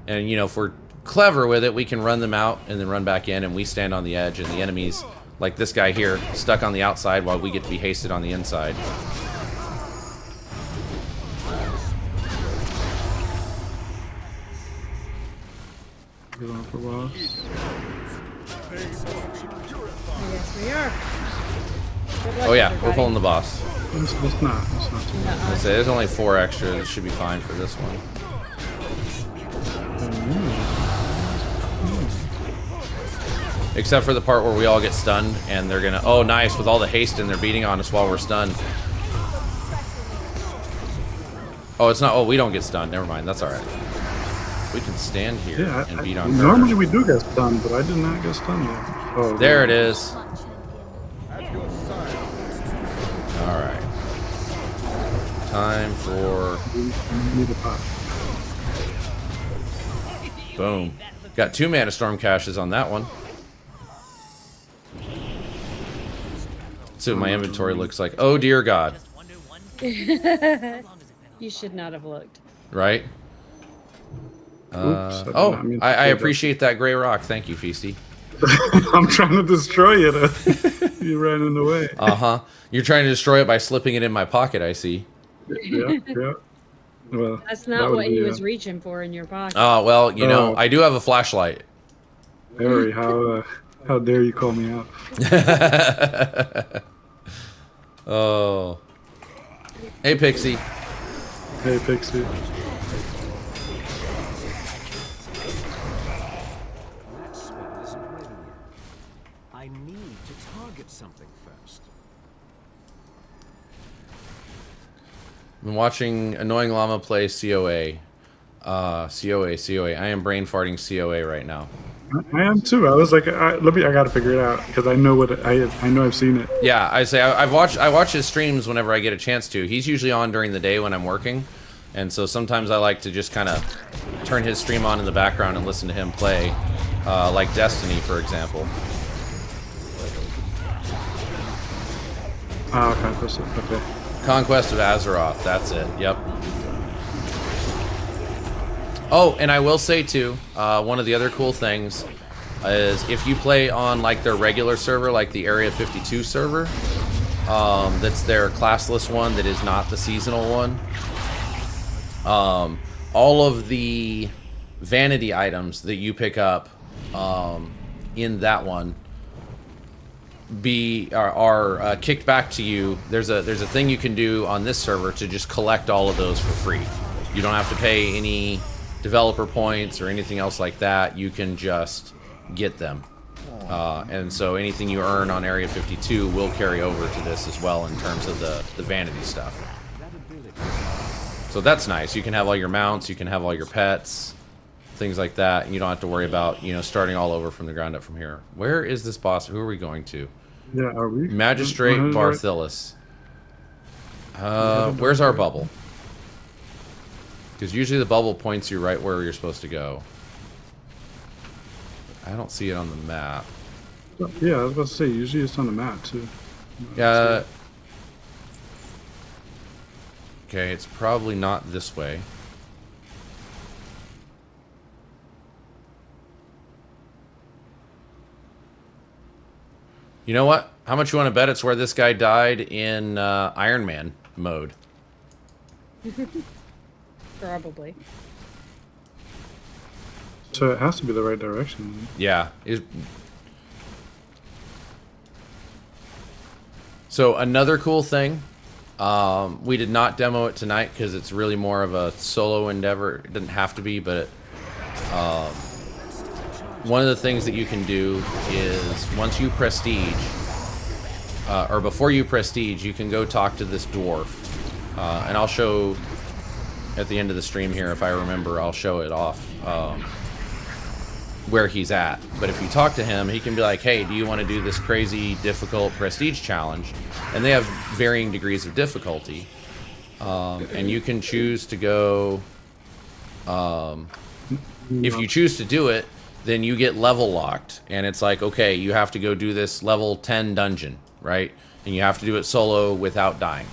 And, you know, if we're clever with it, we can run them out and then run back in, and we stand on the edge, and the enemies, like this guy here, stuck on the outside while we get to be hasted on the inside. We're going for balls. I guess we are. Good luck, Oh yeah, everybody. we're pulling the boss. It's not too bad. I say there's only 4 extra. This should be fine for this one. Except for the part where we all get stunned and they're gonna, oh nice, with all the haste and they're beating on us while we're stunned. Oh, it's not, oh, we don't get stunned. Never mind, that's alright. We can stand here Yeah, and beat on normally her. we do get stunned, but I did not get stunned yet. Oh, There it is. Alright. Time for... Need a pop. Boom. Got 2 Mana Storm caches on that one. Let's see what my inventory looks like. Oh dear God. You should not have looked. Right? Oops, I did Oh, not mean to I say that. appreciate that gray rock. Thank you, Feasty. I'm trying to destroy it. You ran in the way. Uh-huh. You're trying to destroy it by slipping it in my pocket, I see. Yeah. Well, That's that not would what be, he was reaching for in your pocket. Oh, well, you know, Oh. I do have a flashlight. Harry, how dare you call me out? Oh. Hey, Pixie. Hey, Pixie. That spell isn't ready yet. I need to target something first. I've been watching Annoying Llama play COA. COA. I am brain farting COA right now. I am too. I was like, I gotta figure it out because I know I know I've seen it. Yeah, I watch his streams whenever I get a chance to. He's usually on during the day when I'm working, and so sometimes I like to just kind of turn his stream on in the background and listen to him play, like Destiny, for example. Okay. Conquest of Azeroth, that's it. Yep. Oh, and I will say too, one of the other cool things is if you play on like their regular server, like the Area 52 server, that's their classless one that is not the seasonal one. All of the vanity items that you pick up in that one are kicked back to you. There's a thing you can do on this server to just collect all of those for free. You don't have to pay any developer points or anything else like that. You can just get them. And so anything you earn on Area 52 will carry over to this as well in terms of the vanity stuff. So that's nice. You can have all your mounts, you can have all your pets, things like that, and you don't have to worry about, you know, starting all over from the ground up from here. Where is this boss? Who are we going to? Yeah, are we? Magistrate Barthilis. Where's our bubble? Because usually the bubble points you right where you're supposed to go. I don't see it on the map. Yeah, I was about to say, usually it's on the map too. Yeah. Okay, it's probably not this way. You know what? How much you want to bet it's where this guy died in Iron Man mode? Probably. So it has to be the right direction. Yeah. So another cool thing, we did not demo it tonight because it's really more of a solo endeavor. It doesn't have to be, but one of the things that you can do is once you prestige, or before you prestige, you can go talk to this dwarf. And I'll show at the end of the stream here, if I remember, I'll show it off where he's at. But if you talk to him, he can be like, hey, do you want to do this crazy, difficult prestige challenge? And they have varying degrees of difficulty. And you can choose to go... if you choose to do it, then you get level locked. And it's like, okay, you have to go do this level 10 dungeon, right? And you have to do it solo without dying.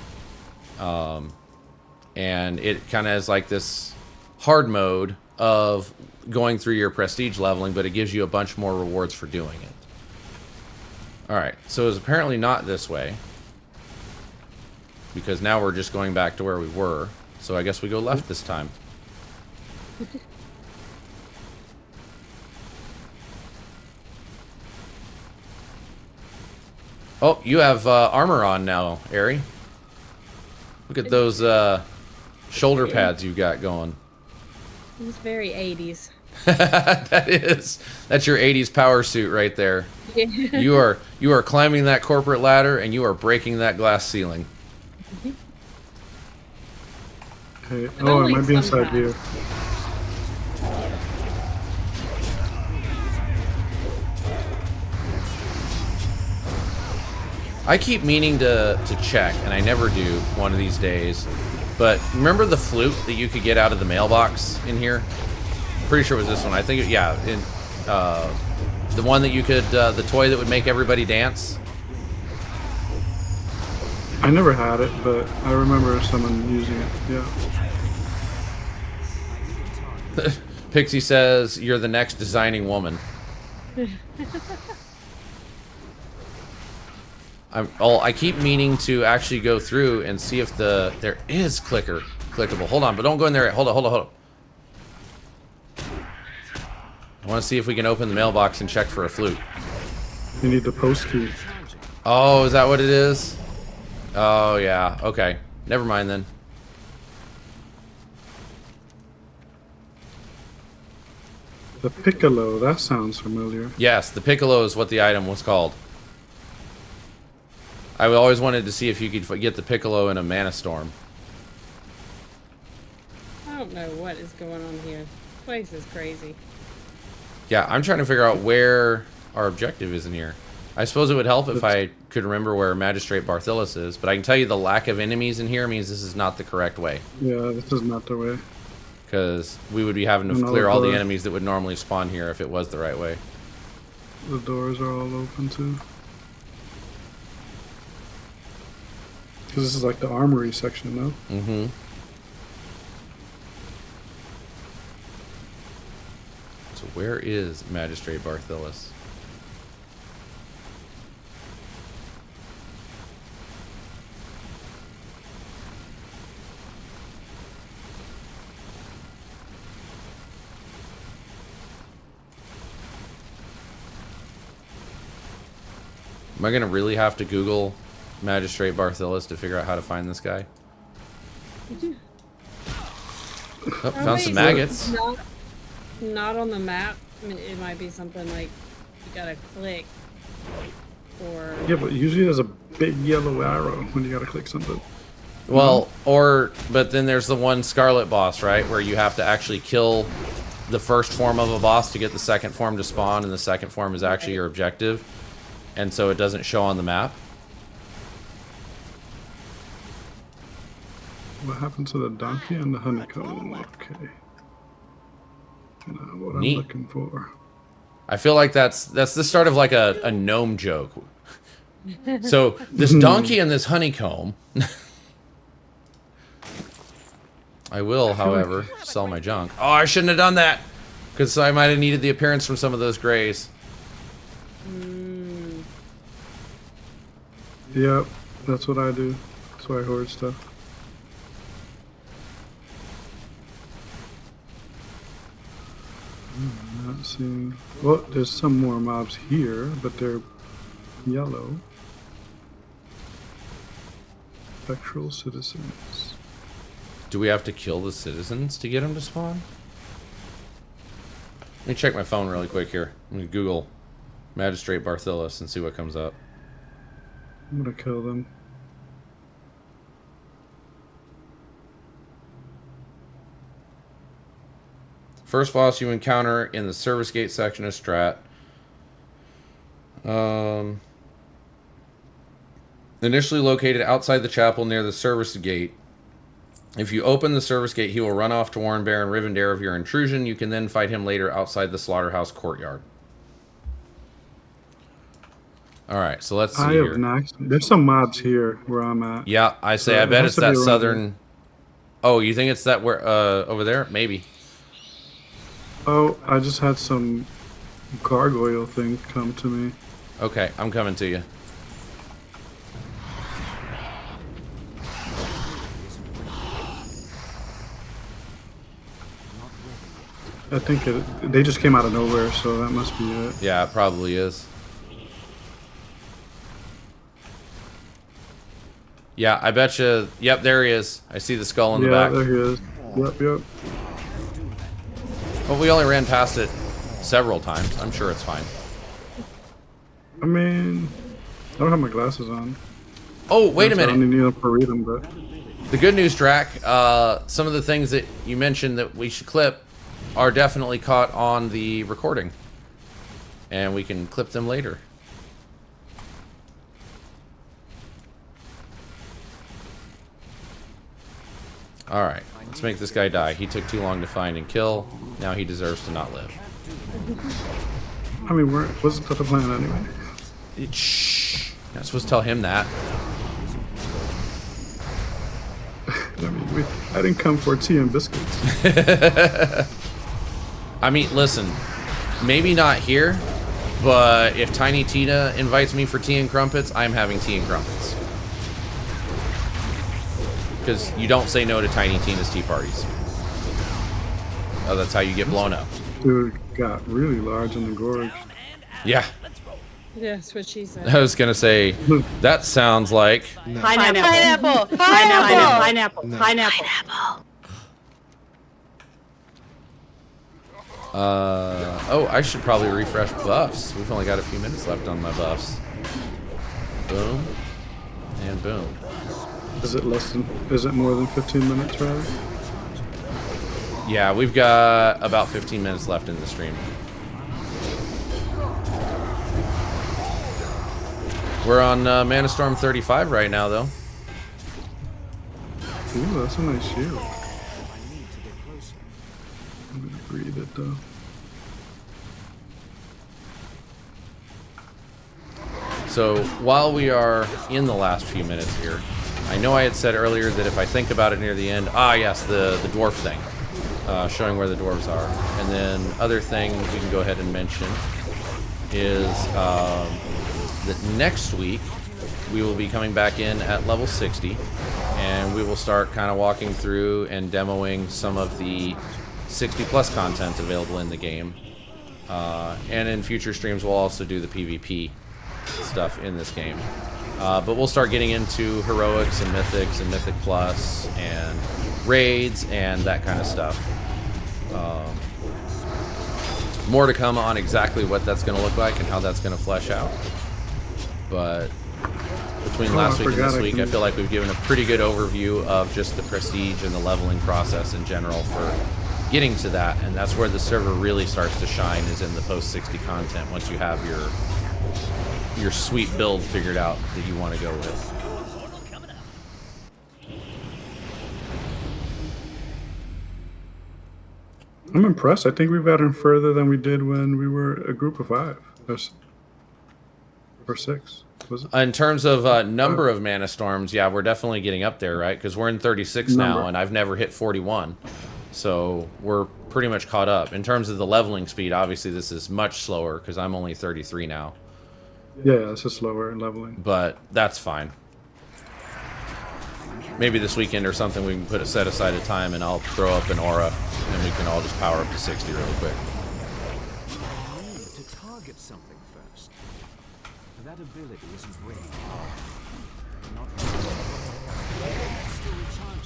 And it kind of is like this hard mode of going through your prestige leveling, but it gives you a bunch more rewards for doing it. Alright, so it's apparently not this way. Because now we're just going back to where we were. So I guess we go left this time. Oh, you have armor on now, Ari. Look at those shoulder pads you got going. It's very 80s. That's your 80s power suit right there. Yeah. You are climbing that corporate ladder and you are breaking that glass ceiling. Okay. Oh, it might be inside here. I keep meaning to check, and I never do one of these days. But remember the flute that you could get out of the mailbox in here? Pretty sure it was this one. I think, yeah, in the one that you could, the toy that would make everybody dance. I never had it, but I remember someone using it. Yeah. Pixie says, you're the next designing woman. I keep meaning to actually go through and see if there is clickable. Hold on, but don't go in there. Hold on. I want to see if we can open the mailbox and check for a flute. You need the post key. Oh, is that what it is? Oh, yeah. Okay. Never mind then. The Piccolo, that sounds familiar. Yes, the Piccolo is what the item was called. I always wanted to see if you could get the Piccolo in a Mana Storm. I don't know what is going on here. This place is crazy. Yeah, I'm trying to figure out where our objective is in here. I suppose it would help if I could remember where Magistrate Barthilis is, but I can tell you the lack of enemies in here means this is not the correct way. Yeah, this is not the way. Because we would be having to clear all the enemies that would normally spawn here if it was the right way. The doors are all open too. Because this is like the armory section, no? Mm-hmm. So where is Magistrate Barthilis? Am I going to really have to Google Magistrate Barthilis to figure out how to find this guy? Oh, found some maggots. Not on the map. I mean, it might be something like you gotta click or... Yeah, but usually there's a big yellow arrow when you gotta click something. Well, but then there's the one Scarlet boss, right? Where you have to actually kill the first form of a boss to get the second form to spawn, and the second form is actually your objective. And so it doesn't show on the map. What happened to the donkey and the honeycomb? Okay. Now what Neat. I'm looking for. I feel like that's the start of like a gnome joke. So this donkey and this honeycomb. I will, however, sell my junk. Oh, I shouldn't have done that, because I might have needed the appearance from some of those grays. Yep, that's what I do. That's why I hoard stuff. Not seeing. Well, there's some more mobs here, but they're yellow. Spectral citizens. Do we have to kill the citizens to get them to spawn? Let me check my phone really quick here. Let me Google Magistrate Barthilis and see what comes up. I'm gonna kill them. First boss you encounter in the service gate section of Strat. Initially located outside the chapel near the service gate. If you open the service gate, he will run off to warn Baron Rivendare of your intrusion. You can then fight him later outside the slaughterhouse courtyard. Alright, so let's see here. There's some mobs here where I'm at. Yeah, I say, So I bet it's that southern... here. Oh, you think it's that where over there? Maybe. Oh, I just had some gargoyle thing come to me. Okay, I'm coming to you. I think they just came out of nowhere, so that must be it. Yeah, it probably is. Yeah, I bet you. Yep, there he is. I see the skull in the back. Yeah, there he is. Yep. But we only ran past it several times. I'm sure it's fine. I mean, I don't have my glasses on. Oh, wait a I don't minute. need them for reading, but... The good news, Drac, some of the things that you mentioned that we should clip are definitely caught on the recording. And we can clip them later. Alright, let's make this guy die. He took too long to find and kill. Now he deserves to not live. I mean, wasn't that the plan anyway? Shh. You're not supposed to tell him that. I mean, I didn't come for tea and biscuits. I mean, listen. Maybe not here, but if Tiny Tina invites me for tea and crumpets, I'm having tea and crumpets. Because you don't say no to Tiny Tina's tea parties. Oh, that's how you get blown up. Dude got really large in the gorge. Yeah. Yeah, that's what she said. I was gonna say that sounds like Pineapple. Pineapple. Pineapple. oh, I should probably refresh buffs. We've only got a few minutes left on my buffs. Boom. And boom. Is it more than 15 minutes, rather? Yeah, we've got about 15 minutes left in the stream. We're on Mana Storm 35 right now, though. Ooh, that's a nice shield. I'm gonna breathe it, though. So while we are in the last few minutes here, I know I had said earlier that if I think about it near the end, yes, the dwarf thing, showing where the dwarves are. And then other thing we can go ahead and mention is that next week we will be coming back in at level 60, and we will start kind of walking through and demoing some of the 60 plus content available in the game. And in future streams we'll also do the PvP stuff in this game. But we'll start getting into heroics and mythics and mythic plus and raids and that kind of stuff. More to come on exactly what that's going to look like and how that's going to flesh out. But between last week and this week, I feel like we've given a pretty good overview of just the prestige and the leveling process in general for getting to that. And that's where the server really starts to shine, is in the post-60 content, once you have your sweet build figured out that you want to go with. I'm impressed. I think we've gotten further than we did when we were a group of 5. Or 6, was it? In terms of number of Mana Storms, yeah, we're definitely getting up there, right? Because we're in 36 now, and I've never hit 41. So we're pretty much caught up. In terms of the leveling speed, obviously this is much slower because I'm only 33 now. Yeah, it's a slower leveling. But that's fine. Maybe this weekend or something we can set aside a time and I'll throw up an aura and we can all just power up to 60 really quick. I need to target something first. That ability isn't ready.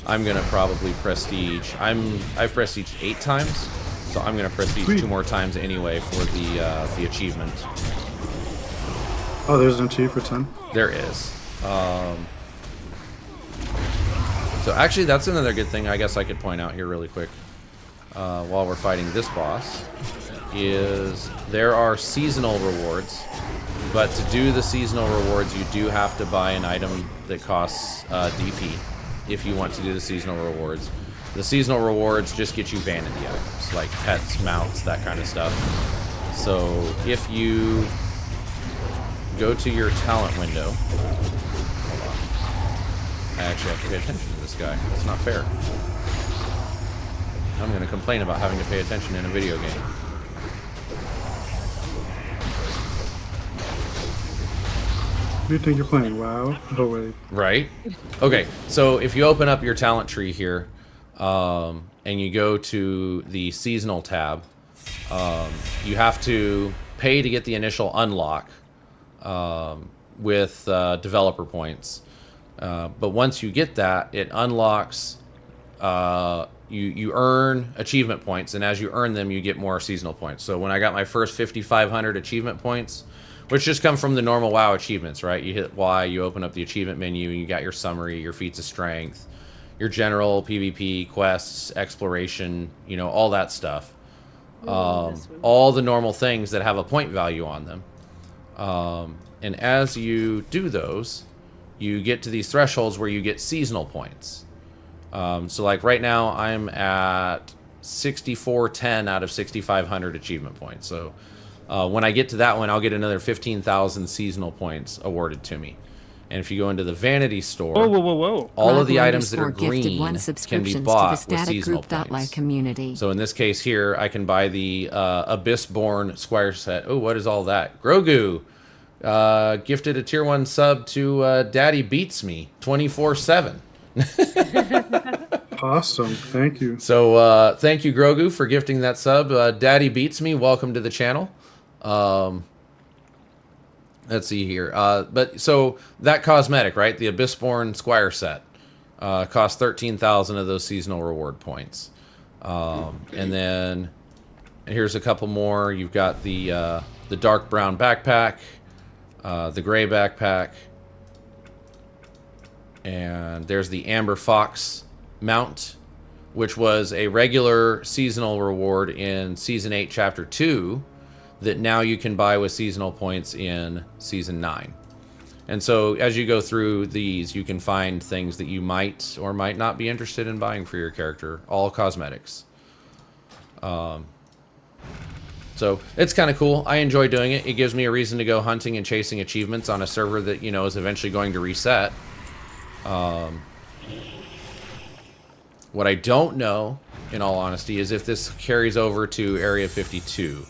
I'm gonna probably prestige. I've prestiged 8 times, so I'm gonna prestige 2 more times anyway for the achievement. Oh, there's an achieve for 10? There is. So actually, that's another good thing I guess I could point out here really quick while we're fighting this boss, is there are seasonal rewards, but to do the seasonal rewards, you do have to buy an item that costs DP if you want to do the seasonal rewards. The seasonal rewards just get you vanity items, like pets, mounts, that kind of stuff. So if you go to your talent window, hold on. I actually have to pay attention to this guy. That's not fair. I'm going to complain about having to pay attention in a video game. What do you think you're playing? WoW? Oh, wait. Right? Okay, so if you open up your talent tree here, and you go to the seasonal tab, you have to pay to get the initial unlock with developer points. But once you get that, it unlocks, you earn achievement points, and as you earn them, you get more seasonal points. So when I got my first 5,500 achievement points, which just come from the normal WoW achievements, right? You hit Y, you open up the achievement menu, and you got your summary, your feats of strength, your general PvP, quests, exploration, you know, all that stuff. All the normal things that have a point value on them. And as you do those, you get to these thresholds where you get seasonal points. So like right now, I'm at 6410 out of 6,500 achievement points. So when I get to that one, I'll get another 15,000 seasonal points awarded to me. And if you go into the vanity store, all of the items that are green can be bought with seasonal points. Community. So in this case here, I can buy the Abyssborn Squire set. Oh, what is all that? Grogu gifted a tier 1 sub to Daddy Beats Me 24/7. Awesome. Thank you. So thank you, Grogu, for gifting that sub. Daddy Beats Me, welcome to the channel. Let's see here. But so that cosmetic, right? The Abyssborn Squire set costs 13,000 of those seasonal reward points. And then here's a couple more. You've got the dark brown backpack, the gray backpack, and there's the Amber Fox mount, which was a regular seasonal reward in Season 8, Chapter 2, that now you can buy with seasonal points in Season 9. And so as you go through these, you can find things that you might or might not be interested in buying for your character, all cosmetics. So it's kind of cool. I enjoy doing it. It gives me a reason to go hunting and chasing achievements on a server that, you know, is eventually going to reset. What I don't know, in all honesty, is if this carries over to Area 52.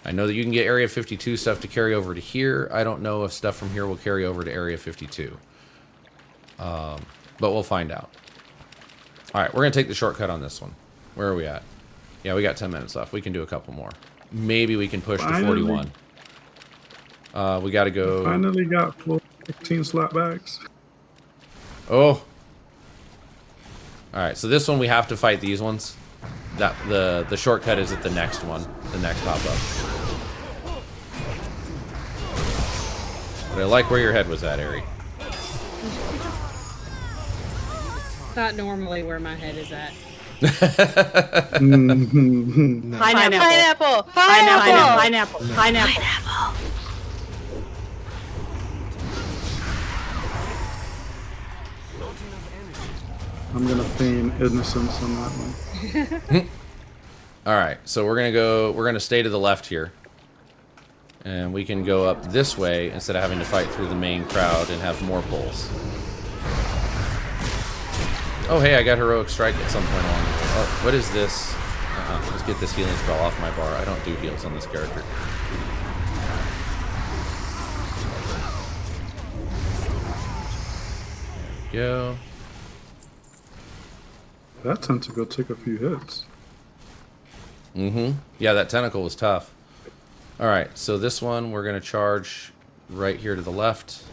I know that you can get Area 52 stuff to carry over to here. I don't know if stuff from here will carry over to Area 52. But we'll find out. Alright, we're going to take the shortcut on this one. Where are we at? Yeah, we got 10 minutes left. We can do a couple more. Maybe we can push to 41. We got to go... Finally got 15 slot bags. Oh. Alright, so this one we have to fight these ones. That the shortcut is at the next one. The next pop-up. But I like where your head was at, Ari. Not normally where my head is at. Pineapple. Pineapple. I'm gonna feign innocence on that one. Alright, so we're gonna stay to the left here. And we can go up this way instead of having to fight through the main crowd and have more pulls. Oh hey, I got heroic strike at some point along the way. Oh, what is this? Let's get this healing spell off my bar. I don't do heals on this character. There we go. That tentacle took a few hits. Mm-hmm. Yeah, that tentacle was tough. Alright, so this one we're going to charge right here to the left.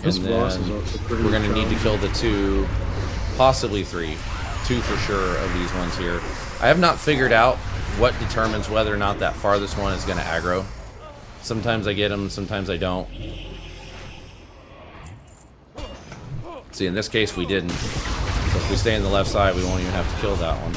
This And boss then is also pretty we're going to need to challenging. kill the 2, possibly 3. 2 for sure of these ones here. I have not figured out what determines whether or not that farthest one is going to aggro. Sometimes I get them, sometimes I don't. See, in this case we didn't. So if we stay on the left side, we won't even have to kill that one.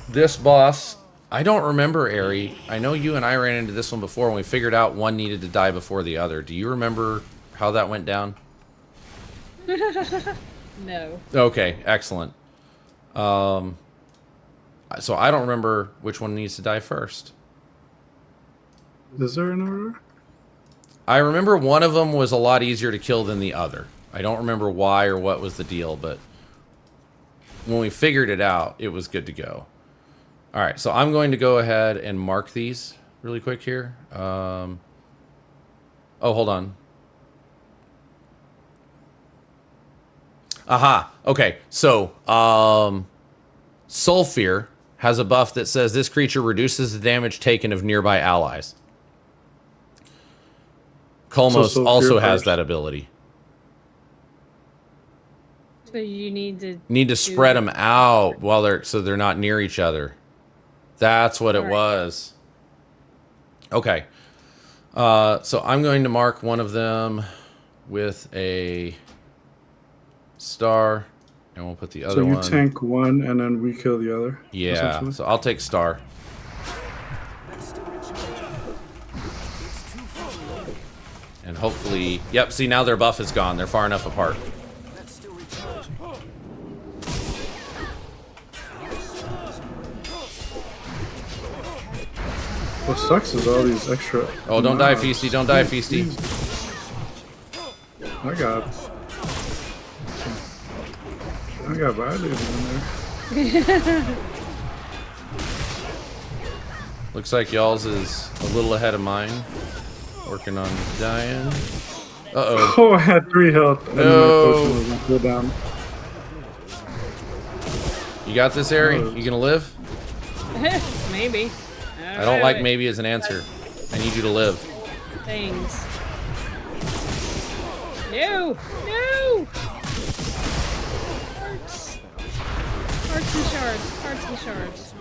This boss, I don't remember, Ari. I know you and I ran into this one before and we figured out one needed to die before the other. Do you remember how that went down? No. Okay, excellent. So I don't remember which one needs to die first. Is there an order? I remember one of them was a lot easier to kill than the other. I don't remember why or what was the deal, but when we figured it out, it was good to go. Alright, so I'm going to go ahead and mark these really quick here. Oh, hold on. Aha, okay, so, Sulfur has a buff that says this creature reduces the damage taken of nearby allies. Kolmos So also Sulfur has first. that ability. So you need to Spread them out while they're not near each other. That's what it Alright. was. Okay. So I'm going to mark one of them with a star, and we'll put the other So you one. tank one and then we kill the other? Yeah. essentially? So I'll take star. And hopefully, yep. See, now their buff is gone. They're far enough apart. What sucks is all these extra... Oh, don't die, mobs. Feasty. Don't die, Feasty. I got violated in there. Looks like y'all's is a little ahead of mine. Working on dying. Uh-oh. Oh, I had 3 health. And No. then my potion was gonna go down. You got this, Ari? You gonna live? Maybe. I don't like maybe as an answer. I need you to live. Things. No! No! Hearts. Hearts and shards. Hearts and shards.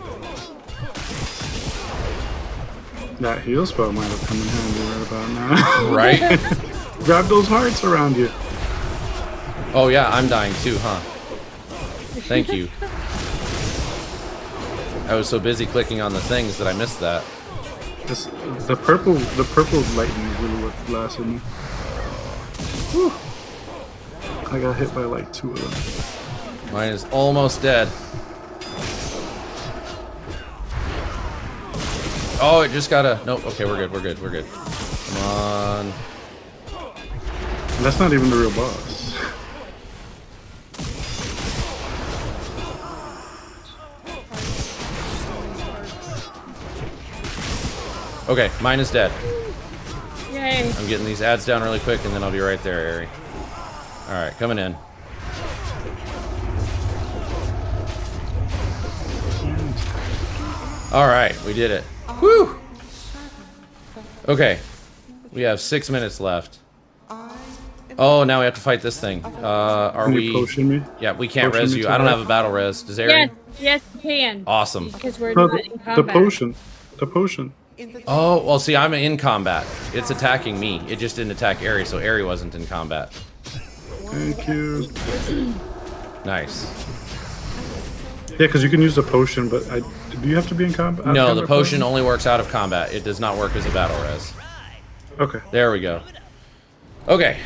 That heal spell might have come in handy right about now. Right? Grab those hearts around you. Oh yeah, I'm dying too, huh? Thank you. I was so busy clicking on the things that I missed that. The purple lightning really blasted me. Whew. I got hit by like 2 of them. Mine is almost dead. Oh, it just gotta... Nope, okay, we're good, we're good, we're good. Come on. And that's not even the real boss. Okay, mine is dead. Yay. I'm getting these ads down really quick, and then I'll be right there, Ari. Alright, coming in. Alright, we did it. Whew! Okay, we have 6 minutes left. Oh, now we have to fight this thing. Are Can you we... potion me? Yeah, we can't Potion res me you. to I don't life? have a battle res. Does Ari? Yes, yes, you can. Awesome. Because we're No, not in the combat. potion. The potion. Oh, well, see, I'm in combat. It's attacking me. It just didn't attack Ari, so Ari wasn't in combat. Thank you. Nice. Yeah, because you can use the potion, but do you have to be in combat? No, the potion only works out of combat. It does not work as a battle res. Okay. There we go. Okay.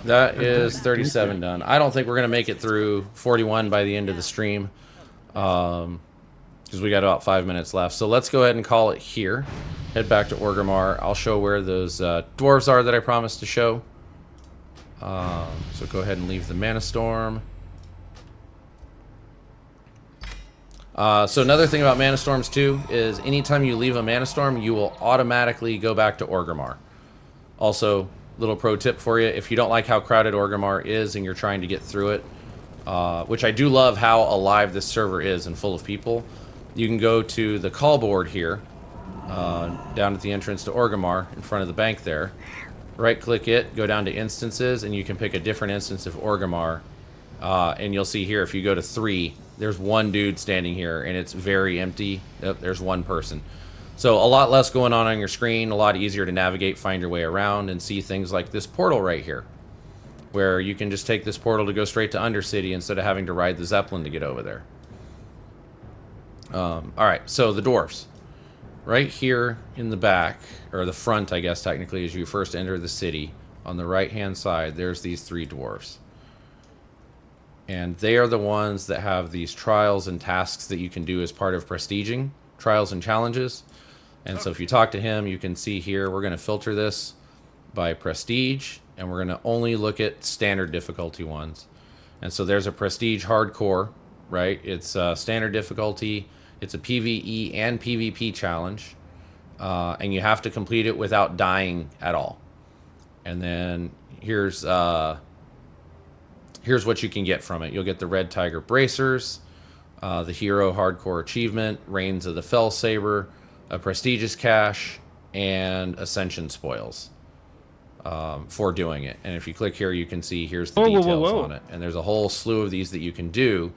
That is 37 done. I don't think we're going to make it through 41 by the end of the stream. Because we got about 5 minutes left. So let's go ahead and call it here. Head back to Orgrimmar. I'll show where those dwarves are that I promised to show. So go ahead and leave the Mana Storm. So another thing about Mana Storms too is anytime you leave a Mana Storm, you will automatically go back to Orgrimmar. Also, little pro tip for you, if you don't like how crowded Orgrimmar is and you're trying to get through it, which I do love how alive this server is and full of people, you can go to the call board here, down at the entrance to Orgrimmar, in front of the bank there. Right-click it, go down to Instances, and you can pick a different instance of Orgrimmar. And you'll see here, if you go to 3, there's one dude standing here, and it's very empty. Yep, there's one person. So a lot less going on your screen, a lot easier to navigate, find your way around, and see things like this portal right here, where you can just take this portal to go straight to Undercity instead of having to ride the Zeppelin to get over there. Alright, so the dwarfs. Right here in the back, or the front, I guess, technically, as you first enter the city, on the right-hand side, there's these 3 dwarfs. And they are the ones that have these trials and tasks that you can do as part of prestiging, trials and challenges. And so if you talk to him, you can see here, we're going to filter this by prestige, and we're going to only look at standard difficulty ones. And so there's a prestige hardcore, right? It's standard difficulty. It's a PvE and PvP challenge, and you have to complete it without dying at all. And then here's what you can get from it. You'll get the Red Tiger Bracers, the Hero Hardcore Achievement, Reigns of the Fell Saber, a Prestigious Cache, and Ascension Spoils for doing it. And if you click here, you can see here's the details on it. And there's a whole slew of these that you can do.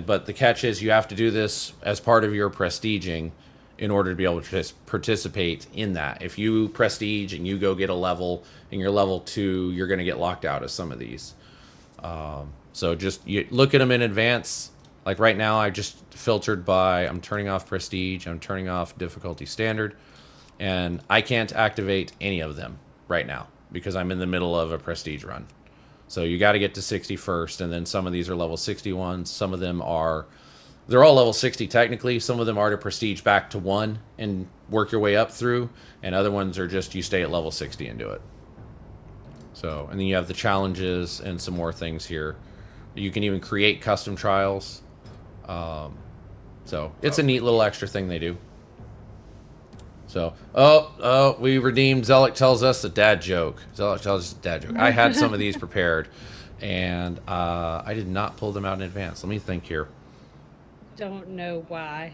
But the catch is you have to do this as part of your prestiging in order to be able to participate in that. If you prestige and you go get a level and you're level 2, you're going to get locked out of some of these. So just you look at them in advance. Like right now, I just filtered by, I'm turning off prestige, I'm turning off difficulty standard, and I can't activate any of them right now because I'm in the middle of a prestige run. So you got to get to 60 first, and then some of these are level 61. Some of them are, they're all level 60 technically. Some of them are to prestige back to 1 and work your way up through, and other ones are just you stay at level 60 and do it. So, and then you have the challenges and some more things here. You can even create custom trials. So it's a neat little extra thing they do. So, we redeemed. Zealot tells us a dad joke. Zealot tells us a dad joke. I had some of these prepared, and I did not pull them out in advance. Let me think here. Don't know why.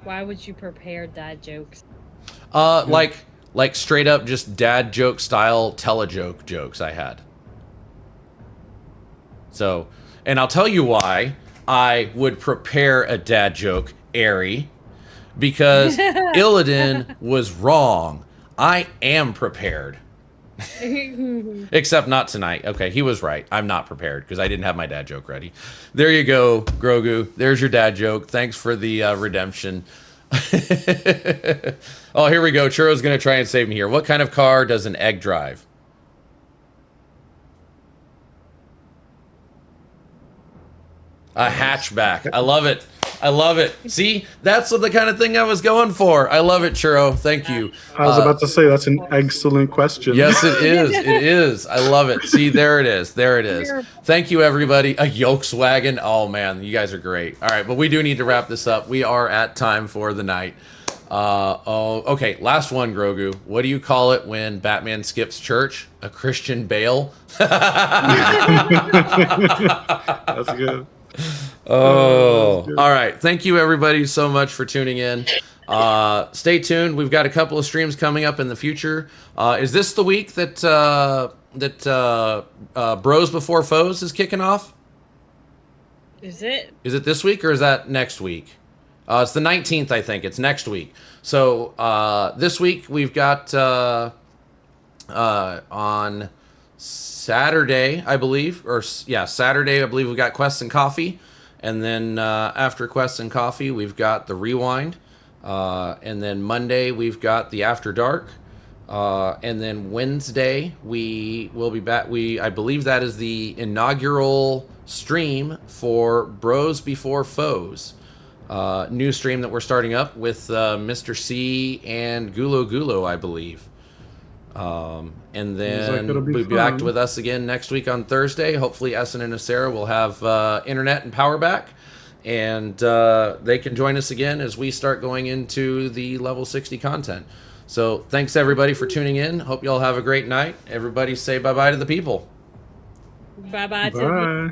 Why would you prepare dad jokes? Like straight up just dad joke style tele-joke jokes I had. So, and I'll tell you why I would prepare a dad joke, Airy, because Illidan was wrong. I am prepared. Except not tonight. Okay, he was right. I'm not prepared because I didn't have my dad joke ready. There you go, Grogu. There's your dad joke. Thanks for the redemption. Oh, here we go. Churro's going to try and save me here. What kind of car does an egg drive? A hatchback. I love it. I love it. See, that's the kind of thing I was going for. I love it, Churro. Thank you. I was about to say that's an excellent question. Yes, it is. It is. I love it. See, there it is. There it is. Thank you, everybody. A Yolkswagon. Oh, man, you guys are great. All right, but we do need to wrap this up. We are at time for the night. Okay, last one, Grogu. What do you call it when Batman skips church? A Christian Bale? That's good. Oh, all right. Thank you, everybody, so much for tuning in. Stay tuned. We've got a couple of streams coming up in the future. Is this the week that Bros Before Foes is kicking off? Is it? Is it this week or is that next week? It's the 19th, I think. It's next week. So this week we've got on Saturday, I believe, Saturday, I believe we've got Quests and Coffee. And then after Quests and Coffee, we've got the Rewind. And then Monday, we've got the After Dark. And then Wednesday, we will be back. I believe that is the inaugural stream for Bros Before Foes. New stream that we're starting up with Mr. C and Gulo, I believe. And then we'll be back with us again next week on Thursday. Hopefully Essen and Sarah will have internet and power back, and they can join us again as we start going into the level 60 content. So thanks everybody for tuning in. Hope you all have a great night. Everybody say bye-bye to the people. Bye-bye. Bye.